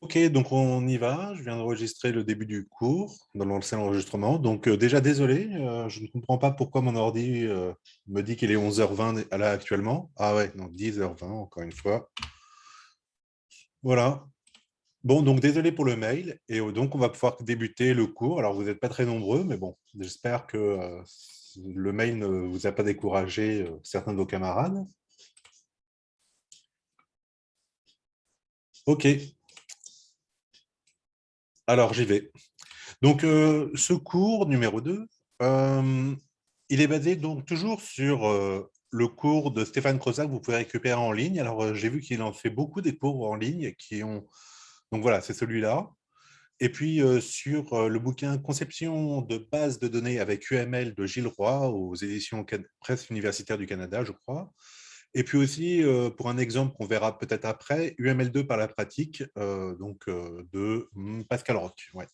Ok, donc on y va. Je viens d'enregistrer le début du cours dans l'ancien enregistrement. Donc déjà désolé, je ne comprends pas pourquoi mon ordi me dit qu'il est 11h20 là actuellement. Ah ouais, non, 10h20 encore une fois. Voilà. Bon, donc désolé pour le mail. Et donc on va pouvoir débuter le cours. Alors vous n'êtes pas très nombreux, mais bon, j'espère que le mail ne vous a pas découragé certains de vos camarades. Ok, alors j'y vais. Donc, ce cours numéro 2, euh, il est basé donc toujours sur le cours de Stéphane Crozat que vous pouvez récupérer en ligne. Alors, j'ai vu qu'il en fait beaucoup des cours en ligne qui ont... Donc voilà, c'est celui-là. Et puis, sur le bouquin Conception de base de données avec UML de Gilles Roy aux éditions Presse universitaire du Canada, je crois. Et puis aussi, pour un exemple qu'on verra peut-être après, UML2 par la pratique, de Pascal Roch. Ouais.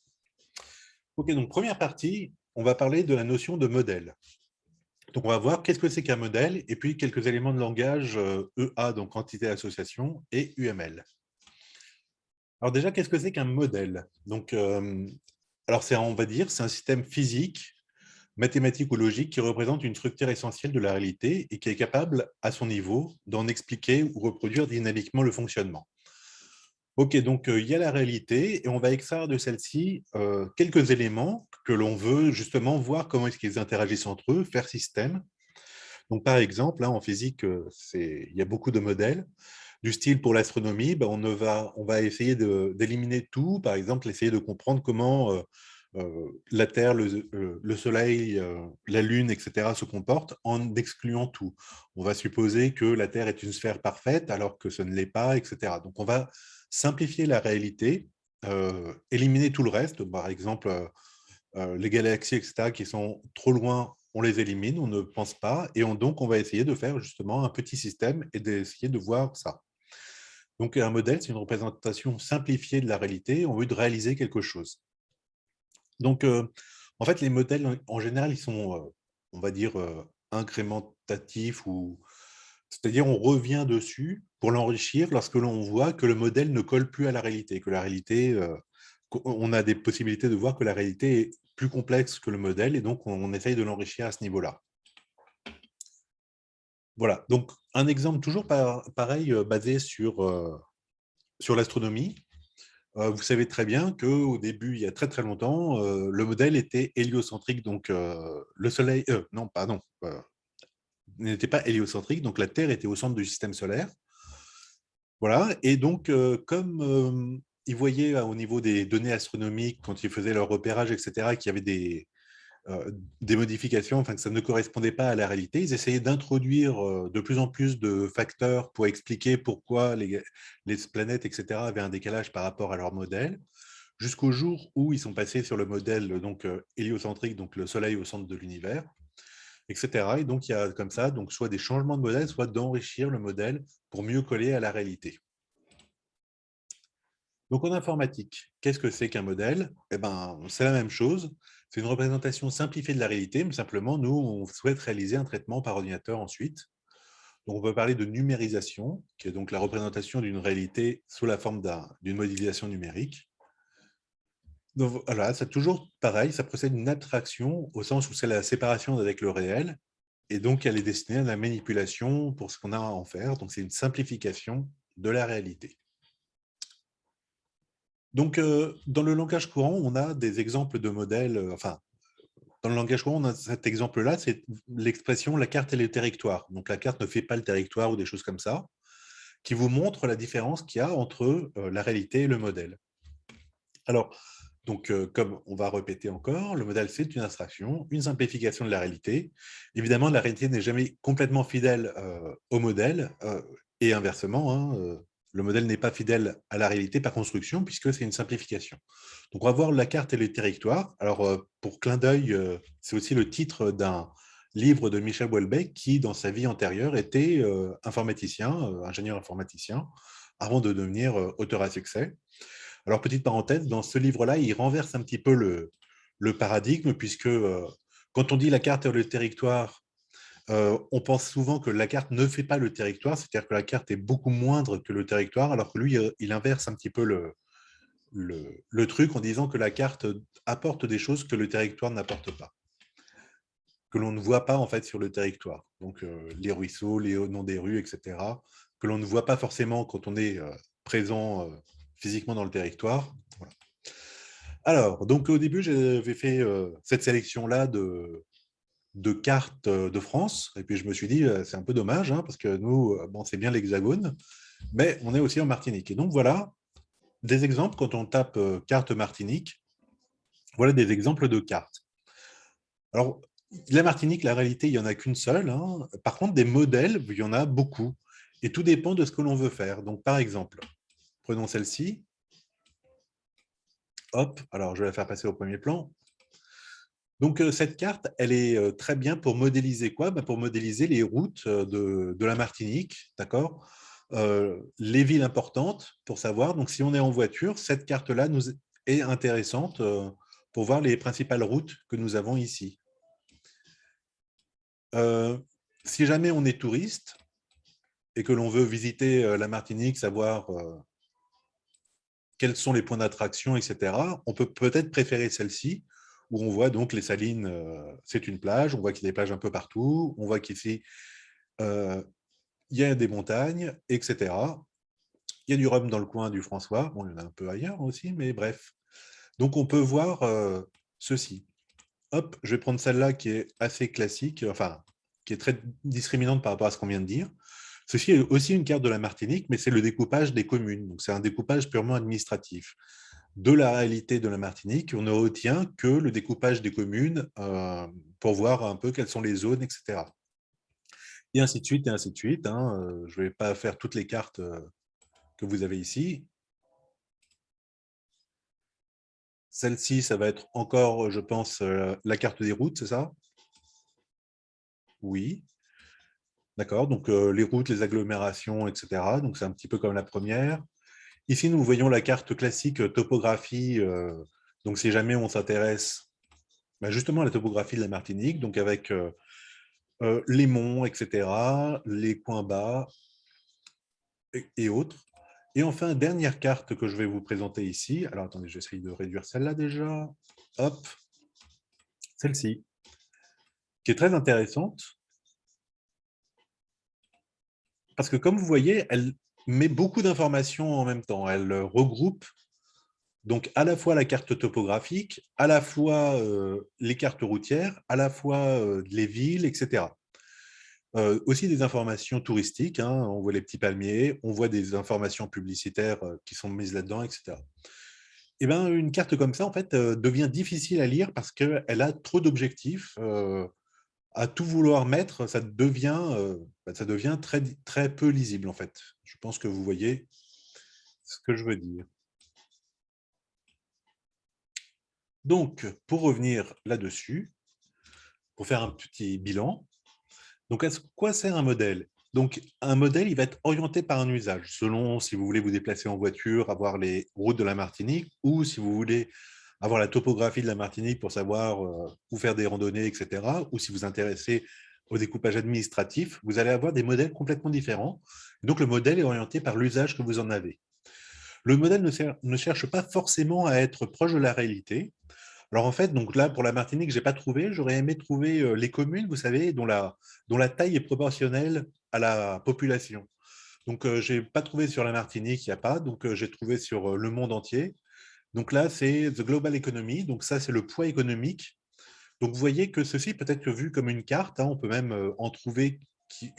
Ok, donc première partie, on va parler de la notion de modèle. Donc on va voir qu'est-ce que c'est qu'un modèle et puis quelques éléments de langage EA, donc entité association, et UML. Alors déjà, qu'est-ce que c'est qu'un modèle? Donc, alors on va dire, c'est un système physique, mathématique ou logique qui représente une structure essentielle de la réalité et qui est capable, à son niveau, d'en expliquer ou reproduire dynamiquement le fonctionnement. Ok, donc il y a la réalité et on va extraire de celle-ci quelques éléments que l'on veut justement voir comment est-ce qu'ils interagissent entre eux, faire système. Donc par exemple, hein, en physique, il y a beaucoup de modèles. Du style pour l'astronomie, ben, on va essayer d'éliminer tout, par exemple essayer de comprendre comment la Terre, le Soleil, la Lune, etc. se comportent en excluant tout. On va supposer que la Terre est une sphère parfaite alors que ce ne l'est pas, etc. Donc on va simplifier la réalité, éliminer tout le reste, par exemple les galaxies, etc., qui sont trop loin, on les élimine, on ne pense pas, et donc on va essayer de faire justement un petit système et d'essayer de voir ça. Donc un modèle, c'est une représentation simplifiée de la réalité, on veut de réaliser quelque chose. Donc en fait, les modèles, en général, ils sont, on va dire, incrémentatifs, ou c'est-à-dire on revient dessus pour l'enrichir lorsque l'on voit que le modèle ne colle plus à la réalité, que la réalité, on a des possibilités de voir que la réalité est plus complexe que le modèle, et donc on essaye de l'enrichir à ce niveau-là. Voilà, donc un exemple toujours pareil, basé sur l'astronomie. Vous savez très bien qu'au début, il y a très très longtemps, le modèle était héliocentrique, donc le Soleil, non, pardon, n'était pas héliocentrique, donc la Terre était au centre du système solaire. Voilà, et donc comme ils voyaient au niveau des données astronomiques, quand ils faisaient leur repérage, etc., qu'il y avait des modifications, enfin que ça ne correspondait pas à la réalité, ils essayaient d'introduire de plus en plus de facteurs pour expliquer pourquoi les planètes, etc., avaient un décalage par rapport à leur modèle, jusqu'au jour où ils sont passés sur le modèle donc héliocentrique, donc le Soleil au centre de l'univers, etc. Et donc il y a comme ça donc soit des changements de modèle, soit d'enrichir le modèle pour mieux coller à la réalité. Donc en informatique, qu'est-ce que c'est qu'un modèle? Eh ben, c'est la même chose. C'est une représentation simplifiée de la réalité, mais simplement, nous, on souhaite réaliser un traitement par ordinateur ensuite. Donc on peut parler de numérisation, qui est donc la représentation d'une réalité sous la forme d'une modélisation numérique. Donc voilà, c'est toujours pareil, ça procède d'une abstraction au sens où c'est la séparation avec le réel, et donc elle est destinée à la manipulation pour ce qu'on a à en faire. Donc c'est une simplification de la réalité. Donc, dans le langage courant, on a des exemples de modèles, enfin, dans le langage courant, on a cet exemple-là, c'est l'expression la carte et le territoire. Donc, la carte ne fait pas le territoire ou des choses comme ça, qui vous montre la différence qu'il y a entre la réalité et le modèle. Alors, donc, comme on va répéter encore, le modèle, c'est une abstraction, une simplification de la réalité. Évidemment, la réalité n'est jamais complètement fidèle au modèle, et inversement, hein, le modèle n'est pas fidèle à la réalité par construction, puisque c'est une simplification. Donc, on va voir la carte et le territoire. Alors, pour clin d'œil, c'est aussi le titre d'un livre de Michel Houellebecq, qui, dans sa vie antérieure, était informaticien, ingénieur informaticien, avant de devenir auteur à succès. Alors, petite parenthèse, dans ce livre-là, il renverse un petit peu le paradigme, puisque quand on dit la carte et le territoire, on pense souvent que la carte ne fait pas le territoire, c'est-à-dire que la carte est beaucoup moindre que le territoire, alors que lui, il inverse un petit peu le truc en disant que la carte apporte des choses que le territoire n'apporte pas, que l'on ne voit pas en fait sur le territoire. Donc les ruisseaux, les noms des rues, etc., que l'on ne voit pas forcément quand on est présent physiquement dans le territoire. Voilà. Alors, donc au début, j'avais fait cette sélection-là de cartes de France, et puis je me suis dit, c'est un peu dommage, hein, parce que nous, bon, c'est bien l'Hexagone, mais on est aussi en Martinique. Et donc voilà des exemples, quand on tape carte Martinique, voilà des exemples de cartes. Alors, la Martinique, la réalité, il n'y en a qu'une seule. Hein. Par contre, des modèles, il y en a beaucoup. Et tout dépend de ce que l'on veut faire. Donc, par exemple, prenons celle-ci. Hop, alors je vais la faire passer au premier plan. Donc, cette carte, elle est très bien pour modéliser quoi? Pour modéliser les routes de la Martinique, d'accord? Les villes importantes, pour savoir. Donc, si on est en voiture, cette carte-là nous est intéressante pour voir les principales routes que nous avons ici. Si jamais on est touriste et que l'on veut visiter la Martinique, savoir quels sont les points d'attraction, etc., on peut peut-être préférer celle-ci, où on voit donc les Salines, c'est une plage, on voit qu'il y a des plages un peu partout, on voit qu'ici, il y a des montagnes, etc. Il y a du rhum dans le coin du François, bon, il y en a un peu ailleurs aussi, mais bref. Donc on peut voir ceci. Hop, je vais prendre celle-là qui est assez classique, enfin, qui est très discriminante par rapport à ce qu'on vient de dire. Ceci est aussi une carte de la Martinique, mais c'est le découpage des communes. Donc c'est un découpage purement administratif. De la réalité de la Martinique, on ne retient que le découpage des communes pour voir un peu quelles sont les zones, etc. Et ainsi de suite, et ainsi de suite. Hein. Je ne vais pas faire toutes les cartes que vous avez ici. Celle-ci, ça va être encore, je pense, la carte des routes, c'est ça? Oui. D'accord, donc les routes, les agglomérations, etc. Donc c'est un petit peu comme la première. Ici, nous voyons la carte classique topographie. Donc si jamais on s'intéresse justement à la topographie de la Martinique, donc avec les monts, etc., les coins bas et autres. Et enfin, dernière carte que je vais vous présenter ici. Alors attendez, j'essaye de réduire celle-là déjà. Hop, celle-ci, qui est très intéressante. Parce que comme vous voyez, elle met beaucoup d'informations en même temps. Elle regroupe donc à la fois la carte topographique, à la fois les cartes routières, à la fois les villes, etc. Aussi des informations touristiques, hein, on voit les petits palmiers, on voit des informations publicitaires qui sont mises là-dedans, etc. Et ben, une carte comme ça, en fait, devient difficile à lire parce qu'elle a trop d'objectifs. À tout vouloir mettre, ça devient très, très peu lisible, en fait. Je pense que vous voyez ce que je veux dire. Donc, pour revenir là-dessus, pour faire un petit bilan, donc à quoi sert un modèle? Donc, un modèle, il va être orienté par un usage, selon si vous voulez vous déplacer en voiture, avoir les routes de la Martinique, ou si vous voulez avoir la topographie de la Martinique pour savoir où faire des randonnées, etc., ou si vous vous intéressez au découpage administratif, vous allez avoir des modèles complètement différents. Donc, le modèle est orienté par l'usage que vous en avez. Le modèle ne cherche pas forcément à être proche de la réalité. Alors en fait, donc là, pour la Martinique, je n'ai pas trouvé. J'aurais aimé trouver les communes, vous savez, dont la taille est proportionnelle à la population. Donc, je n'ai pas trouvé sur la Martinique, il n'y a pas. Donc, j'ai trouvé sur le monde entier. Donc là, c'est The Global Economy. Donc ça, c'est le poids économique. Donc, vous voyez que ceci peut être vu comme une carte. Hein, on peut même en trouver qui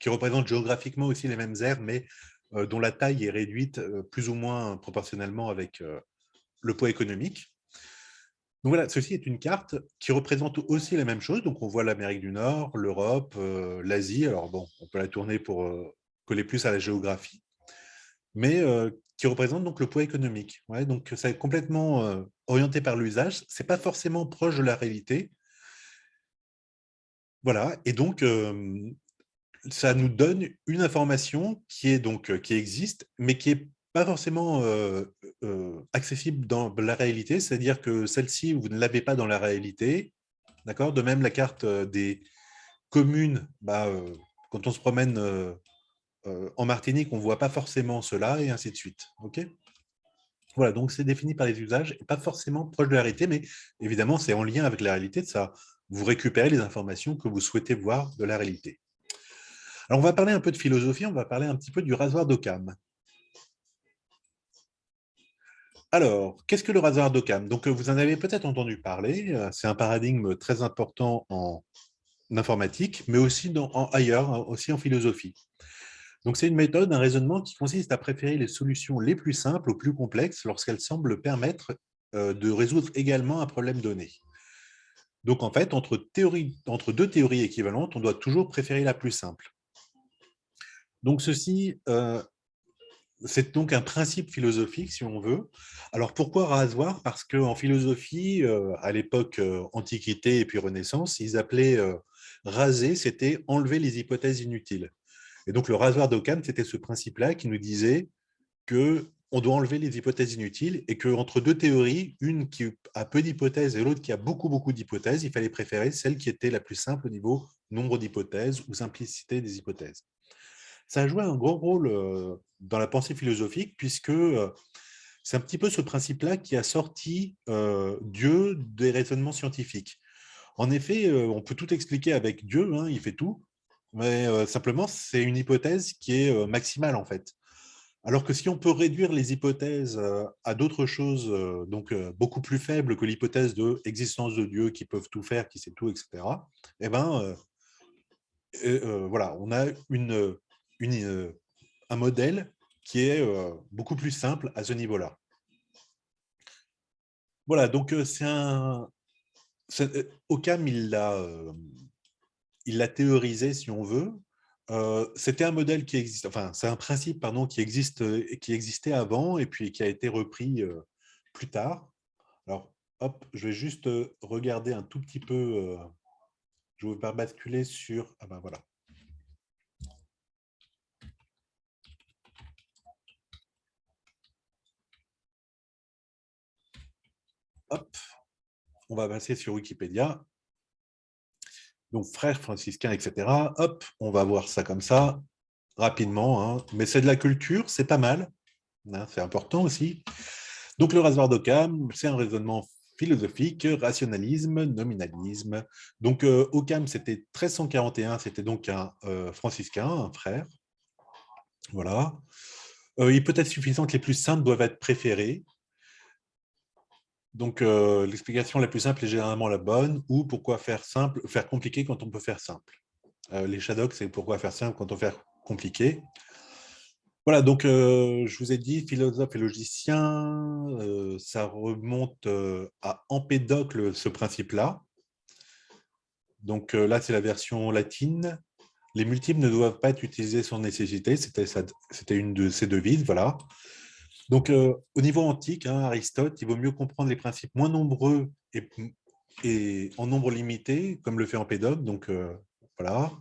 représentent géographiquement aussi les mêmes aires, mais dont la taille est réduite plus ou moins proportionnellement avec le poids économique. Donc voilà, ceci est une carte qui représente aussi la même chose. Donc on voit l'Amérique du Nord, l'Europe, l'Asie. Alors bon, on peut la tourner pour coller plus à la géographie, mais qui représente donc le poids économique. Ouais, donc ça est complètement orienté par l'usage. C'est pas forcément proche de la réalité. Voilà, et donc ça nous donne une information qui est donc qui existe, mais qui est pas forcément accessible dans la réalité. C'est-à-dire que celle-ci, vous ne l'avez pas dans la réalité. D'accord. De même, la carte des communes, quand on se promène en Martinique, on ne voit pas forcément cela, et ainsi de suite. OK. Voilà, donc c'est défini par les usages et pas forcément proche de la réalité, mais évidemment, c'est en lien avec la réalité de ça. Vous récupérez les informations que vous souhaitez voir de la réalité. Alors, on va parler un peu de philosophie, on va parler un petit peu du rasoir d'Occam. Alors, qu'est-ce que le rasoir d'Occam? Donc, vous en avez peut-être entendu parler, c'est un paradigme très important en informatique, mais aussi ailleurs, hein, aussi en philosophie. Donc, c'est une méthode, un raisonnement qui consiste à préférer les solutions les plus simples aux plus complexes lorsqu'elles semblent permettre de résoudre également un problème donné. Donc, en fait, entre deux théories équivalentes, on doit toujours préférer la plus simple. Donc, c'est donc un principe philosophique, si on veut. Alors, pourquoi rasoir? Parce qu'en philosophie, à l'époque Antiquité et puis Renaissance, ils appelaient raser, c'était enlever les hypothèses inutiles. Et donc, le rasoir d'Occam, c'était ce principe-là qui nous disait qu'on doit enlever les hypothèses inutiles et qu'entre deux théories, une qui a peu d'hypothèses et l'autre qui a beaucoup, beaucoup d'hypothèses, il fallait préférer celle qui était la plus simple au niveau nombre d'hypothèses ou simplicité des hypothèses. Ça a joué un gros rôle dans la pensée philosophique puisque c'est un petit peu ce principe-là qui a sorti Dieu des raisonnements scientifiques. En effet, on peut tout expliquer avec Dieu, hein, il fait tout, mais simplement, c'est une hypothèse qui est maximale en fait. Alors que si on peut réduire les hypothèses à d'autres choses, beaucoup plus faibles que l'hypothèse de existence de Dieu qui peuvent tout faire, qui sait tout, etc., eh ben, voilà, on a un modèle qui est beaucoup plus simple à ce niveau-là. Voilà, donc Occam, il l'a théorisé, si on veut. C'était un modèle qui existe, enfin, c'est un principe, pardon, qui existait avant et puis qui a été repris plus tard. Alors, hop, je vais juste regarder un tout petit peu. Je vais vous faire basculer sur. Ah ben voilà. Hop, on va passer sur Wikipédia. Donc, frères franciscains, etc. Hop, on va voir ça comme ça, rapidement. Hein. Mais c'est de la culture, c'est pas mal. Hein, c'est important aussi. Donc, le rasoir d'Occam, c'est un raisonnement philosophique, rationalisme, nominalisme. Donc, Occam, c'était 1341, c'était donc un franciscain, un frère. Voilà. Il peut être suffisant que les plus simples doivent être préférés. Donc, l'explication la plus simple est généralement la bonne, ou pourquoi faire simple, faire compliqué quand on peut faire simple. Les Shadocks, c'est pourquoi faire simple quand on fait compliqué. Voilà, donc je vous ai dit, philosophe et logicien, ça remonte à Empédocle, ce principe-là. Donc là, c'est la version latine. Les multiples ne doivent pas être utilisés sans nécessité, c'était une de ses devises, voilà. Donc au niveau antique, hein, Aristote, il vaut mieux comprendre les principes moins nombreux et en nombre limité, comme le fait Empédocle, donc voilà.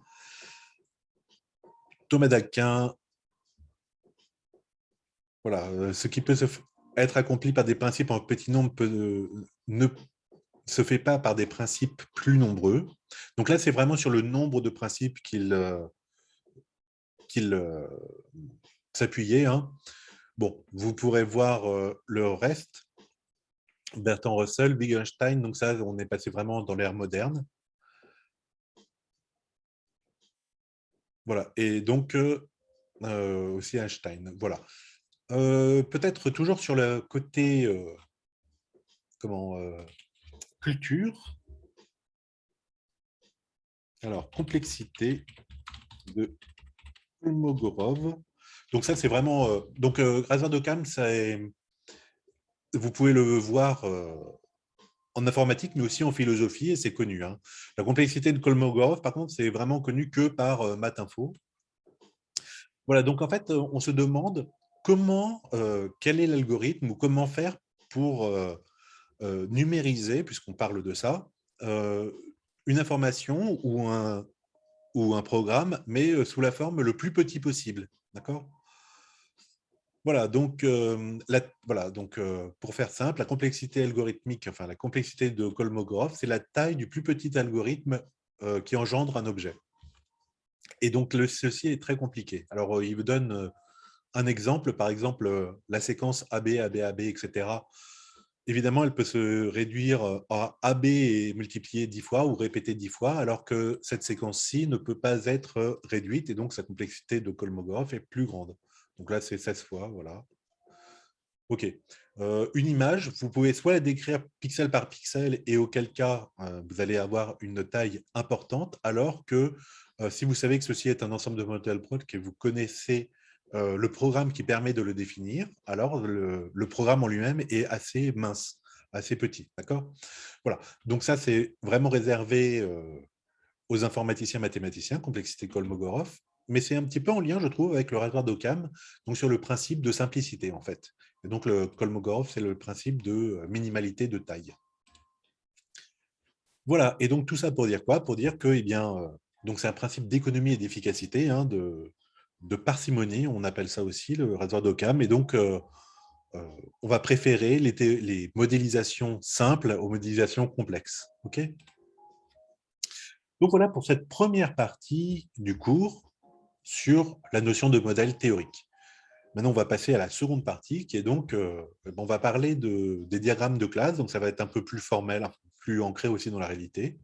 Thomas d'Aquin, voilà, ce qui peut être accompli par des principes en petit nombre ne se fait pas par des principes plus nombreux. Donc là, c'est vraiment sur le nombre de principes qu'il s'appuyait. Hein. Bon, vous pourrez voir le reste. Bertrand Russell, Wittgenstein, donc ça, on est passé vraiment dans l'ère moderne. Voilà, et donc aussi Einstein. Voilà. Peut-être toujours sur le côté culture. Alors, complexité de Kolmogorov. Donc ça, c'est vraiment... Razvan d'Occam, vous pouvez le voir en informatique, mais aussi en philosophie, et c'est connu. Hein. La complexité de Kolmogorov, par contre, c'est vraiment connu que par Matinfo. Voilà, donc en fait, on se demande quel est l'algorithme ou comment faire pour numériser, puisqu'on parle de ça, une information ou un programme, mais sous la forme le plus petit possible. D'accord ? Voilà, donc, pour faire simple, la complexité algorithmique, enfin la complexité de Kolmogorov, c'est la taille du plus petit algorithme qui engendre un objet. Et donc, ceci est très compliqué. Alors, il vous donne un exemple, par exemple, la séquence AB, AB, AB, etc. Évidemment, elle peut se réduire à AB et multiplier 10 fois ou répéter 10 fois, alors que cette séquence-ci ne peut pas être réduite et donc sa complexité de Kolmogorov est plus grande. Donc là, c'est 16 fois, voilà. OK. Une image, vous pouvez soit la décrire pixel par pixel et auquel cas, vous allez avoir une taille importante, alors que si vous savez que ceci est un ensemble de modèles prod, que vous connaissez le programme qui permet de le définir, alors le programme en lui-même est assez mince, assez petit, d'accord? Voilà. Donc ça, c'est vraiment réservé aux informaticiens mathématiciens, complexité Kolmogorov, mais c'est un petit peu en lien, je trouve, avec le rasoir d'Occam, donc sur le principe de simplicité, en fait. Et donc, le Kolmogorov, c'est le principe de minimalité de taille. Voilà, et donc tout ça pour dire quoi? Pour dire que, eh bien, donc c'est un principe d'économie et d'efficacité, hein, de parcimonie, on appelle ça aussi le rasoir d'Occam, et donc on va préférer les modélisations simples aux modélisations complexes. OK? Donc voilà pour cette première partie du cours sur la notion de modèle théorique. Maintenant, on va passer à la seconde partie, qui est donc, on va parler des diagrammes de classe, donc ça va être un peu plus formel, un peu plus ancré aussi dans la réalité.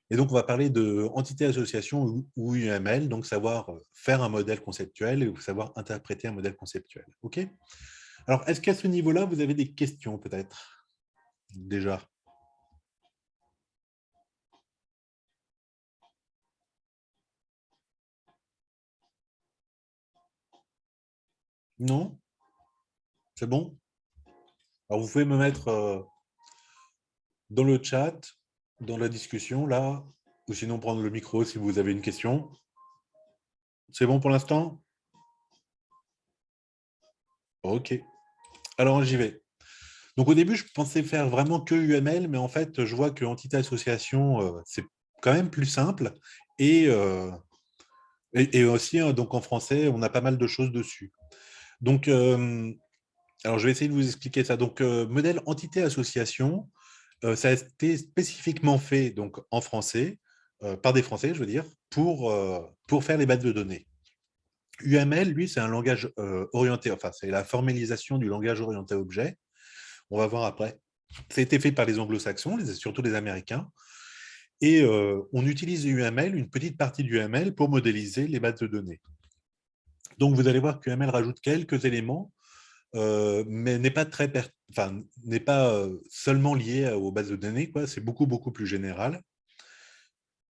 Et donc, on va parler de entité-association ou UML, donc savoir faire un modèle conceptuel et savoir interpréter un modèle conceptuel. OK? Alors, est-ce qu'à ce niveau-là, vous avez des questions peut-être déjà? Non? C'est bon? Alors, vous pouvez me mettre dans le chat, dans la discussion, là, ou sinon prendre le micro si vous avez une question. C'est bon pour l'instant? OK. Alors, j'y vais. Donc, au début, je pensais faire vraiment que UML, mais en fait, je vois que entité-association, c'est quand même plus simple. Et, et aussi, hein, donc en français, on a pas mal de choses dessus. Donc, alors, je vais essayer de vous expliquer ça. Donc, modèle entité-association, ça a été spécifiquement fait donc, en français, par des Français, je veux dire, pour faire les bases de données. UML, lui, c'est un langage orienté, enfin, c'est la formalisation du langage orienté objet. On va voir après. Ça a été fait par les anglo-saxons, surtout les Américains. Et on utilise UML, une petite partie du UML, pour modéliser les bases de données. Donc, vous allez voir que UML rajoute quelques éléments, mais n'est pas, n'est pas seulement lié aux bases de données, c'est beaucoup, beaucoup plus général.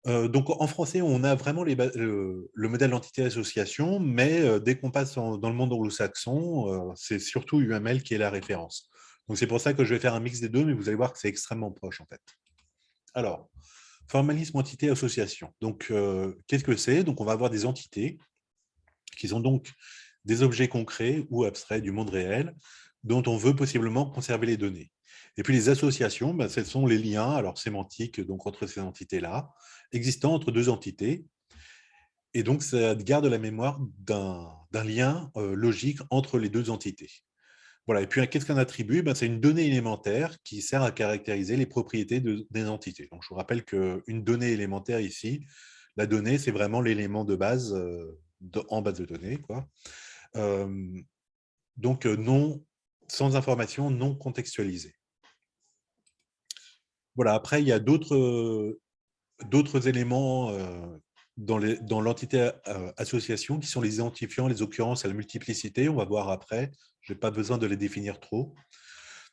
Donc, en français, on a vraiment le modèle d'entité-association, mais dès qu'on passe dans le monde anglo-saxon, c'est surtout UML qui est la référence. Donc, c'est pour ça que je vais faire un mix des deux, mais vous allez voir que c'est extrêmement proche, en fait. Alors, formalisme, entité, association. Donc, qu'est-ce que c'est? Donc, on va avoir des entités qui sont donc des objets concrets ou abstraits du monde réel dont on veut possiblement conserver les données. Et puis les associations, ce sont les liens, alors sémantiques, donc entre ces entités-là, existant entre deux entités. Et donc, ça garde la mémoire d'un lien logique entre les deux entités. Voilà. Et puis, qu'est-ce qu'un attribut? C'est une donnée élémentaire qui sert à caractériser les propriétés des entités. Donc, je vous rappelle qu'une donnée élémentaire ici, la donnée, c'est vraiment l'élément de base en base de données, quoi. Donc, non, sans information non contextualisée. Voilà. Après, il y a d'autres éléments dans l'entité association qui sont les identifiants, les occurrences à la multiplicité. On va voir après. Je n'ai pas besoin de les définir trop.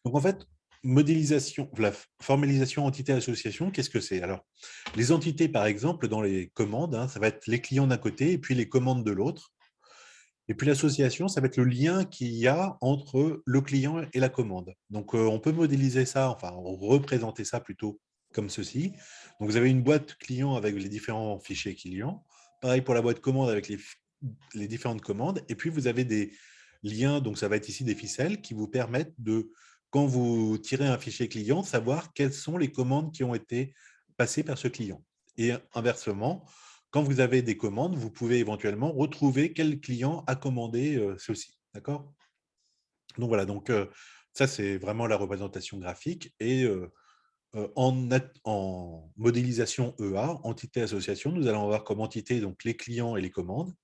Donc, en fait, modélisation, la formalisation entité-association, qu'est-ce que c'est? Alors, les entités, par exemple, dans les commandes, hein, ça va être les clients d'un côté et puis les commandes de l'autre. Et puis l'association, ça va être le lien qu'il y a entre le client et la commande. Donc, on peut modéliser ça, enfin, représenter ça plutôt comme ceci. Donc, vous avez une boîte client avec les différents fichiers clients. Pareil pour la boîte commande avec les différentes commandes. Et puis, vous avez des liens, donc ça va être ici des ficelles qui vous permettent de, quand vous tirez un fichier client, savoir quelles sont les commandes qui ont été passées par ce client. Et inversement, quand vous avez des commandes, vous pouvez éventuellement retrouver quel client a commandé ceci. D'accord? Donc voilà, donc ça c'est vraiment la représentation graphique. Et en modélisation EA, entité association, nous allons avoir comme entité donc les clients et les commandes,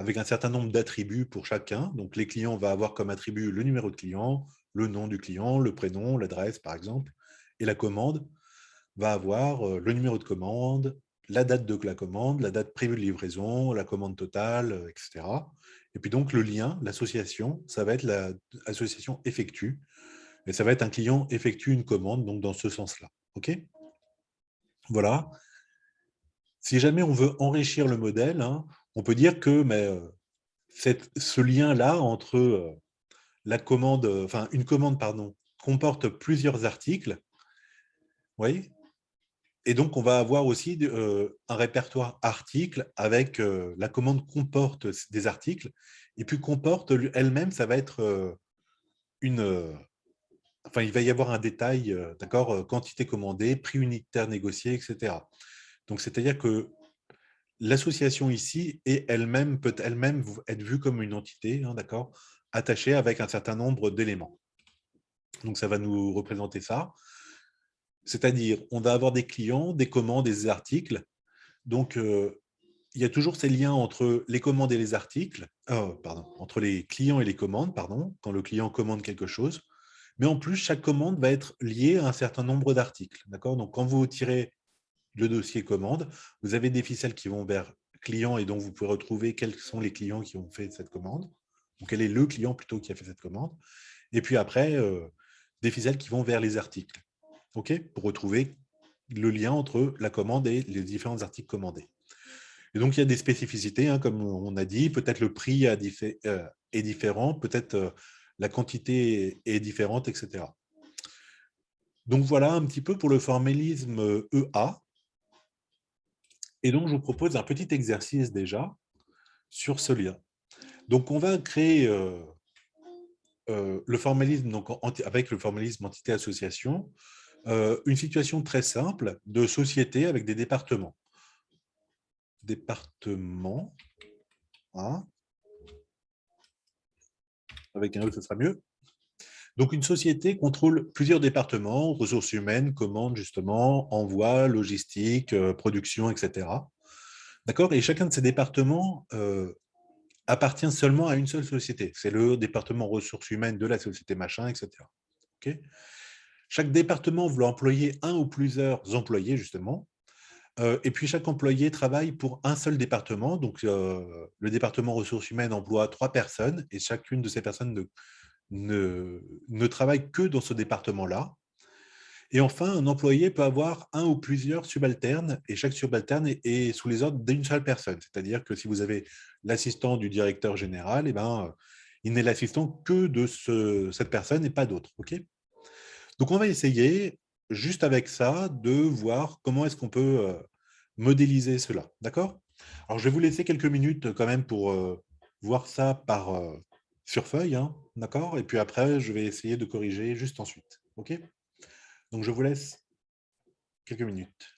avec un certain nombre d'attributs pour chacun. Donc, les clients vont avoir comme attribut le numéro de client, le nom du client, le prénom, l'adresse, par exemple. Et la commande va avoir le numéro de commande, la date de la commande, la date prévue de livraison, la commande totale, etc. Et puis donc, le lien, l'association, ça va être l'association effectue. Et ça va être un client effectue une commande, donc dans ce sens-là. OK? Voilà. Si jamais on veut enrichir le modèle, hein, on peut dire que ce lien-là entre la commande, enfin une commande, pardon, comporte plusieurs articles, vous voyez. Et donc, on va avoir aussi un répertoire articles avec la commande comporte des articles. Et puis comporte elle-même, ça va être une. Enfin, il va y avoir un détail, d'accord, quantité commandée, prix unitaire négocié, etc. Donc, c'est-à-dire que l'association ici est elle-même, peut elle-même être vue comme une entité, hein, d'accord, attachée avec un certain nombre d'éléments. Donc, ça va nous représenter ça. C'est-à-dire, on va avoir des clients, des commandes, des articles. Donc, il y a toujours ces liens entre les commandes et les articles, pardon, entre les clients et les commandes, pardon, quand le client commande quelque chose. Mais en plus, chaque commande va être liée à un certain nombre d'articles. D'accord. Donc, quand vous tirez le dossier commande, vous avez des ficelles qui vont vers client et donc vous pouvez retrouver quels sont les clients qui ont fait cette commande. Donc, quel est le client plutôt qui a fait cette commande. Et puis après, des ficelles qui vont vers les articles. OK, pour retrouver le lien entre la commande et les différents articles commandés. Et donc, il y a des spécificités, hein, comme on a dit. Peut-être le prix est différent, peut-être la quantité est différente, etc. Donc, voilà un petit peu pour le formalisme EA. Et donc, je vous propose un petit exercice déjà sur ce lien. Donc, on va créer le formalisme donc, avec le formalisme entité-association, une situation très simple de société avec des départements. Département, hein, avec un E, ce sera mieux. Donc, une société contrôle plusieurs départements, ressources humaines, commandes, justement, envoi, logistique, production, etc. D'accord. Et chacun de ces départements appartient seulement à une seule société. C'est le département ressources humaines de la société machin, etc. Okay. Chaque département veut employer un ou plusieurs employés, justement. Et puis, chaque employé travaille pour un seul département. Donc, le département ressources humaines emploie 3 personnes et chacune de ces personnes ne travaille que dans ce département-là. Et enfin, un employé peut avoir un ou plusieurs subalternes et chaque subalterne est sous les ordres d'une seule personne. C'est-à-dire que si vous avez l'assistant du directeur général, eh ben, il n'est l'assistant que de cette personne et pas d'autre. Okay. Donc, on va essayer, juste avec ça, de voir comment est-ce qu'on peut modéliser cela. D'accord. Alors, je vais vous laisser quelques minutes quand même pour voir ça sur feuille. Hein, d'accord. Et puis après, je vais essayer de corriger juste ensuite. OK. Donc, je vous laisse quelques minutes.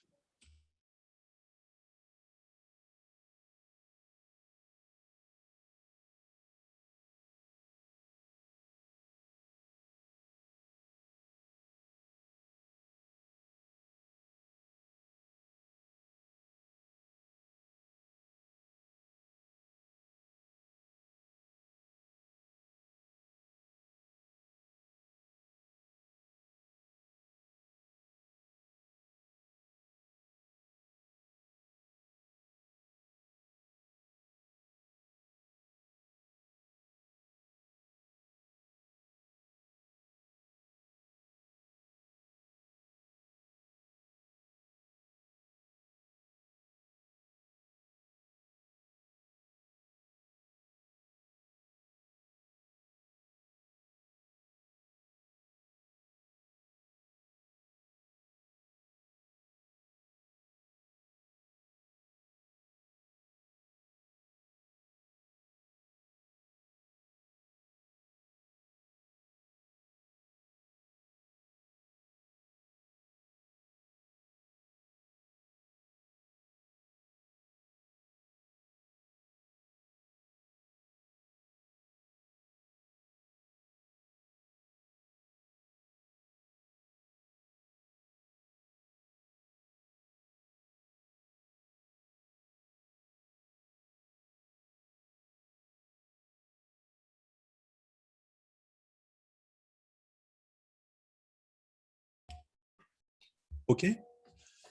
OK.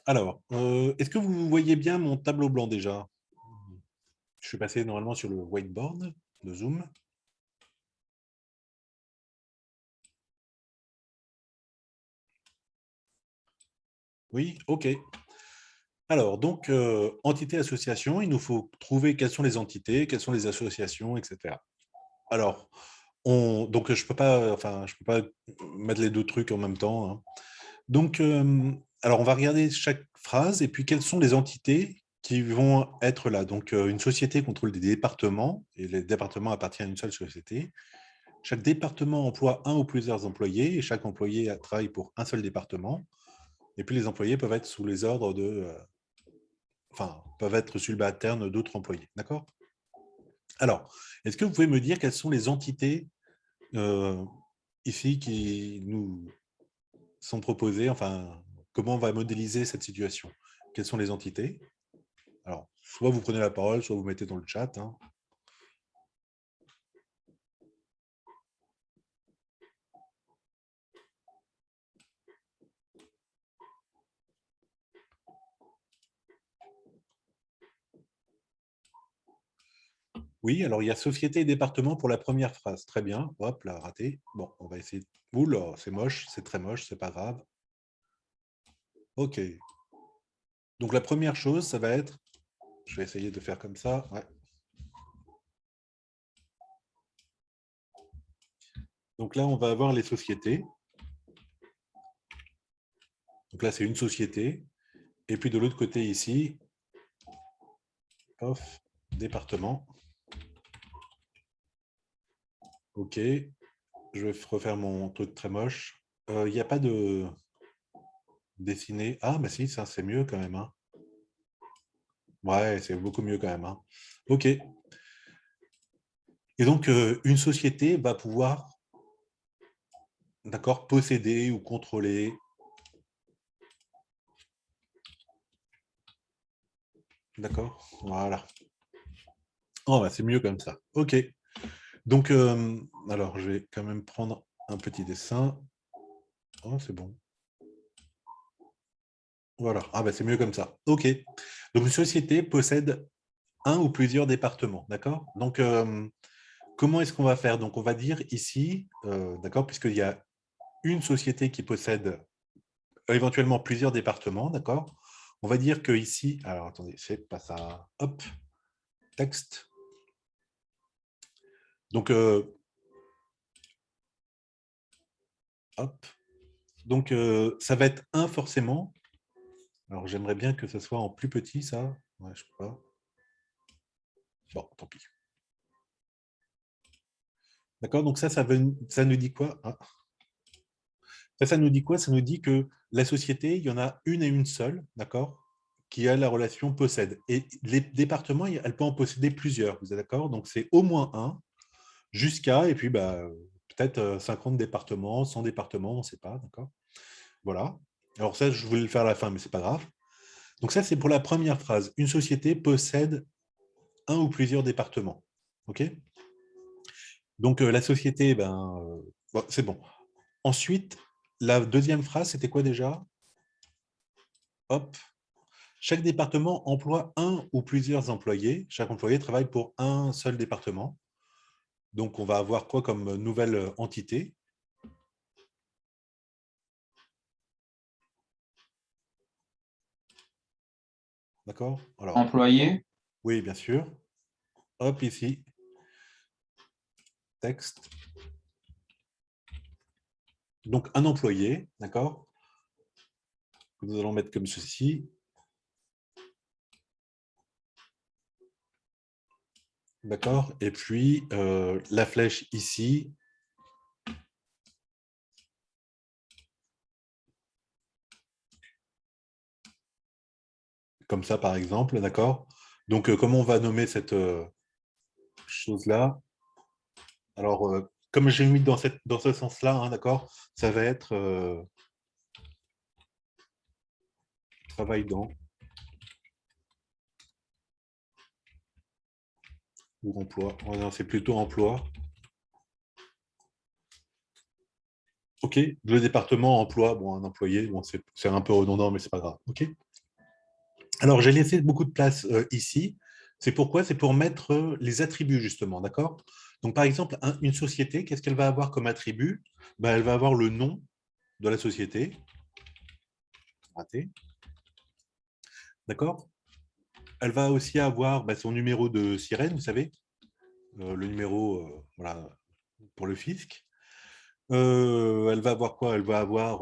Alors, est-ce que vous voyez bien mon tableau blanc déjà? Je suis passé normalement sur le whiteboard de Zoom. Oui, OK. Alors, donc, entité, association, il nous faut trouver quelles sont les entités, quelles sont les associations, etc. Alors, donc, je peux pas mettre les deux trucs en même temps, hein. Donc, alors, on va regarder chaque phrase et puis quelles sont les entités qui vont être là. Donc, une société contrôle des départements et les départements appartiennent à une seule société. Chaque département emploie un ou plusieurs employés et chaque employé travaille pour un seul département. Et puis, les employés peuvent être sous les ordres peuvent être subalternes d'autres employés. D'accord? Alors, est-ce que vous pouvez me dire quelles sont les entités euh, ici qui nous sont proposées, enfin, comment on va modéliser cette situation? Quelles sont les entités? Alors, soit vous prenez la parole, soit vous mettez dans le chat, hein. Oui, alors il y a société et département pour la première phrase. Très bien. Hop, là, raté. Bon, on va essayer. Oula, c'est moche, c'est très moche, c'est pas grave. OK. Donc la première chose, ça va être, je vais essayer de faire comme ça. Ouais. Donc là, on va avoir les sociétés. Donc là, c'est une société. Et puis de l'autre côté ici, off, département. OK. Je vais refaire mon truc très moche. Il n'y a pas de dessiné. Ah, bah si, ça, c'est mieux quand même, hein. Ouais, c'est beaucoup mieux quand même, hein. OK. Et donc, une société va pouvoir, d'accord, posséder ou contrôler. D'accord? Voilà. Oh, bah, c'est mieux comme ça. OK. Donc, alors, je vais quand même prendre un petit dessin. Oh, c'est bon. Voilà. Ah, bah, c'est mieux comme ça. OK. Donc, une société possède un ou plusieurs départements. D'accord? Donc, comment est-ce qu'on va faire? Donc, on va dire ici, d'accord, puisqu'il y a une société qui possède éventuellement plusieurs départements, d'accord? On va dire que ici, alors attendez, c'est pas ça. Hop, texte. Donc, hop. Donc, ça va être un forcément. Alors, j'aimerais bien que ce soit en plus petit, ça. Ouais, je peux pas. Bon, tant pis. D'accord, donc ça nous dit quoi? Ah. Ça nous dit quoi? Ça nous dit que la société, il y en a une et une seule, d'accord, qui a la relation possède. Et les départements, elle peut en posséder plusieurs, vous êtes d'accord? Donc, c'est au moins un, jusqu'à, et puis bah, peut-être 50 départements, 100 départements, on ne sait pas, d'accord? Voilà. Alors ça, je voulais le faire à la fin, mais c'est pas grave. Donc ça, c'est pour la première phrase. Une société possède un ou plusieurs départements. OK? Donc la société, ben, bon, c'est bon. Ensuite, la deuxième phrase, c'était quoi déjà? Hop. Chaque département emploie un ou plusieurs employés. Chaque employé travaille pour un seul département. Donc, on va avoir quoi comme nouvelle entité? D'accord? Alors, Employé, oui, bien sûr. Hop, ici, texte. Donc, un employé, d'accord? Nous allons mettre comme ceci. D'accord? Et puis, la flèche ici, comme ça, par exemple, d'accord? Donc, comment on va nommer cette chose-là? Alors, comme j'ai mis dans ce sens-là, hein, d'accord? Ça va être travail dans ou emploi. Oh non, c'est plutôt emploi. OK, le département emploi, bon, un employé, bon, c'est un peu redondant, mais c'est pas grave. OK. Alors, j'ai laissé beaucoup de place ici. C'est pourquoi? C'est pour mettre les attributs, justement, d'accord? Donc, par exemple, une société, qu'est-ce qu'elle va avoir comme attribut? Ben, elle va avoir le nom de la société. Raté. D'accord? Elle va aussi avoir son numéro de sirène, vous savez, le numéro voilà, pour le fisc. Elle va avoir quoi? Elle va avoir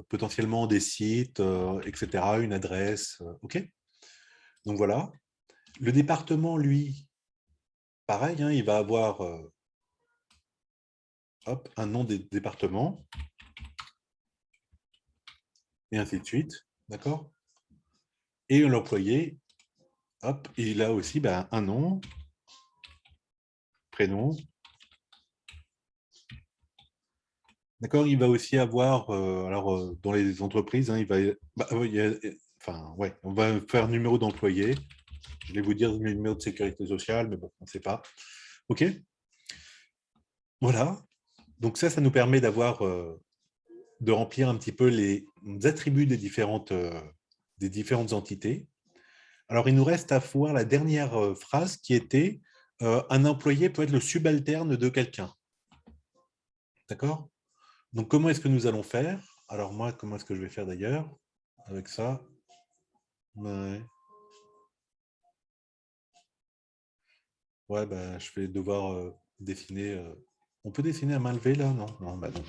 potentiellement des sites, etc., une adresse. OK? Donc voilà. Le département, lui, pareil, hein, il va avoir hop, un nom des départements, et ainsi de suite. D'accord? Et l'employé, hop, il a aussi un nom, prénom. D'accord? Il va aussi avoir, alors dans les entreprises, hein, il va, enfin, ouais, on va faire numéro d'employé. Je vais vous dire le numéro de sécurité sociale, mais bon, on ne sait pas. OK? Voilà. Donc ça nous permet d'avoir, de remplir un petit peu les attributs des différentes entités. Alors, il nous reste à voir la dernière phrase qui était un employé peut être le subalterne de quelqu'un. D'accord? Donc, comment est-ce que nous allons faire? Alors, moi, comment est-ce que je vais faire d'ailleurs avec ça? Ouais, ouais je vais devoir dessiner. On peut dessiner à main levée là? Non, non, bah non.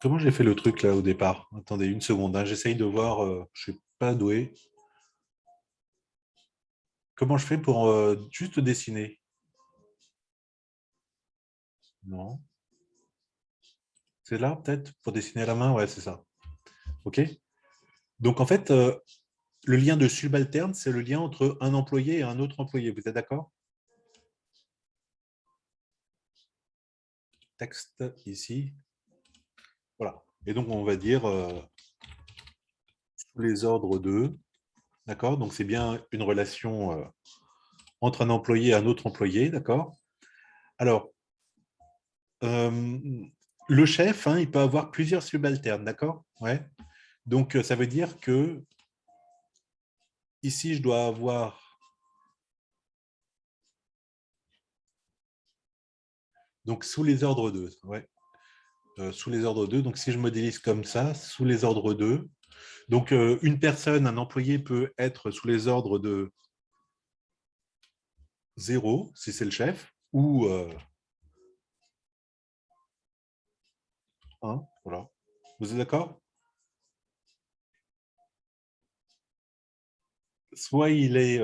Comment j'ai fait le truc là au départ? Attendez une seconde, hein, j'essaye de voir. Je ne suis pas doué. Comment je fais pour juste dessiner? Non. C'est là peut-être pour dessiner à la main? Ouais, c'est ça. OK? Donc en fait, le lien de subalterne, c'est le lien entre un employé et un autre employé. Vous êtes d'accord? Texte ici. Voilà. Et donc, on va dire sous les ordres de. D'accord? Donc, c'est bien une relation entre un employé et un autre employé. D'accord? Alors, le chef, hein, il peut avoir plusieurs subalternes. D'accord? Ouais. Donc, ça veut dire que ici, je dois avoir. Donc, sous les ordres 2. Ouais. Sous les ordres 2. Donc, si je modélise comme ça, sous les ordres 2. Donc, une personne, un employé peut être sous les ordres de 0, si c'est le chef, ou 1. Voilà. Vous êtes d'accord? Soit il est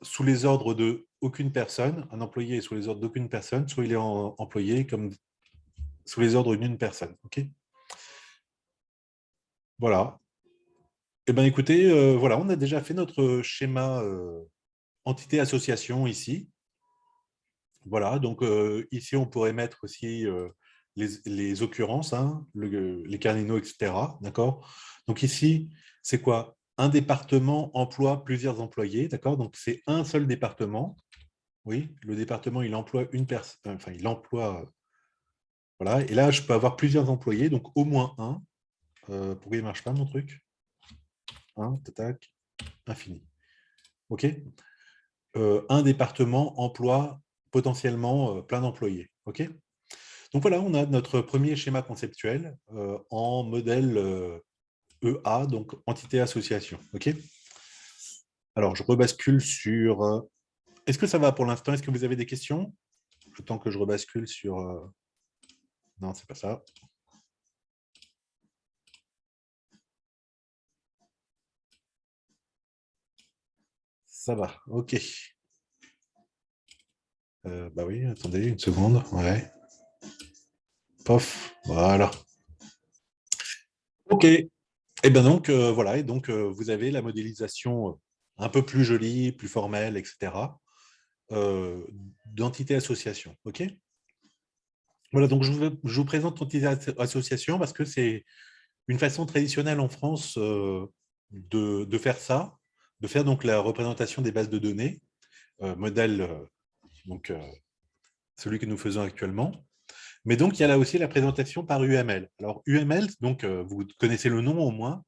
sous les ordres de aucune personne, un employé est sous les ordres d'aucune personne, soit il est employé comme sous les ordres d'une personne. OK? Voilà. Eh bien, écoutez, voilà, on a déjà fait notre schéma entité-association ici. Voilà, donc ici, on pourrait mettre aussi les occurrences, hein, les cardinaux, etc. D'accord? Donc ici, c'est quoi? Un département emploie plusieurs employés, d'accord? Donc c'est un seul département. Oui, le département, il emploie une personne, enfin, il emploie, voilà. Et là, je peux avoir plusieurs employés, donc au moins un. Pourquoi il ne marche pas, mon truc? Un, tac, infini. OK? Un département emploie potentiellement plein d'employés. OK? Donc voilà, on a notre premier schéma conceptuel en modèle EA, donc entité-association. OK? Alors, je rebascule sur... Est-ce que ça va pour l'instant? Est-ce que vous avez des questions? Le temps que je rebascule sur... Non, c'est pas ça. Ça va, OK. Bah oui, attendez une seconde. Ouais. Pof, voilà. OK. Et bien donc, voilà, et donc vous avez la modélisation un peu plus jolie, plus formelle, etc. D'entité-association. OK? Voilà, donc je vous présente l'entité association parce que c'est une façon traditionnelle en France de faire ça, de faire donc la représentation des bases de données, modèle donc, celui que nous faisons actuellement. Mais donc, il y a là aussi la présentation par UML. Alors, UML, donc, vous connaissez le nom au moins.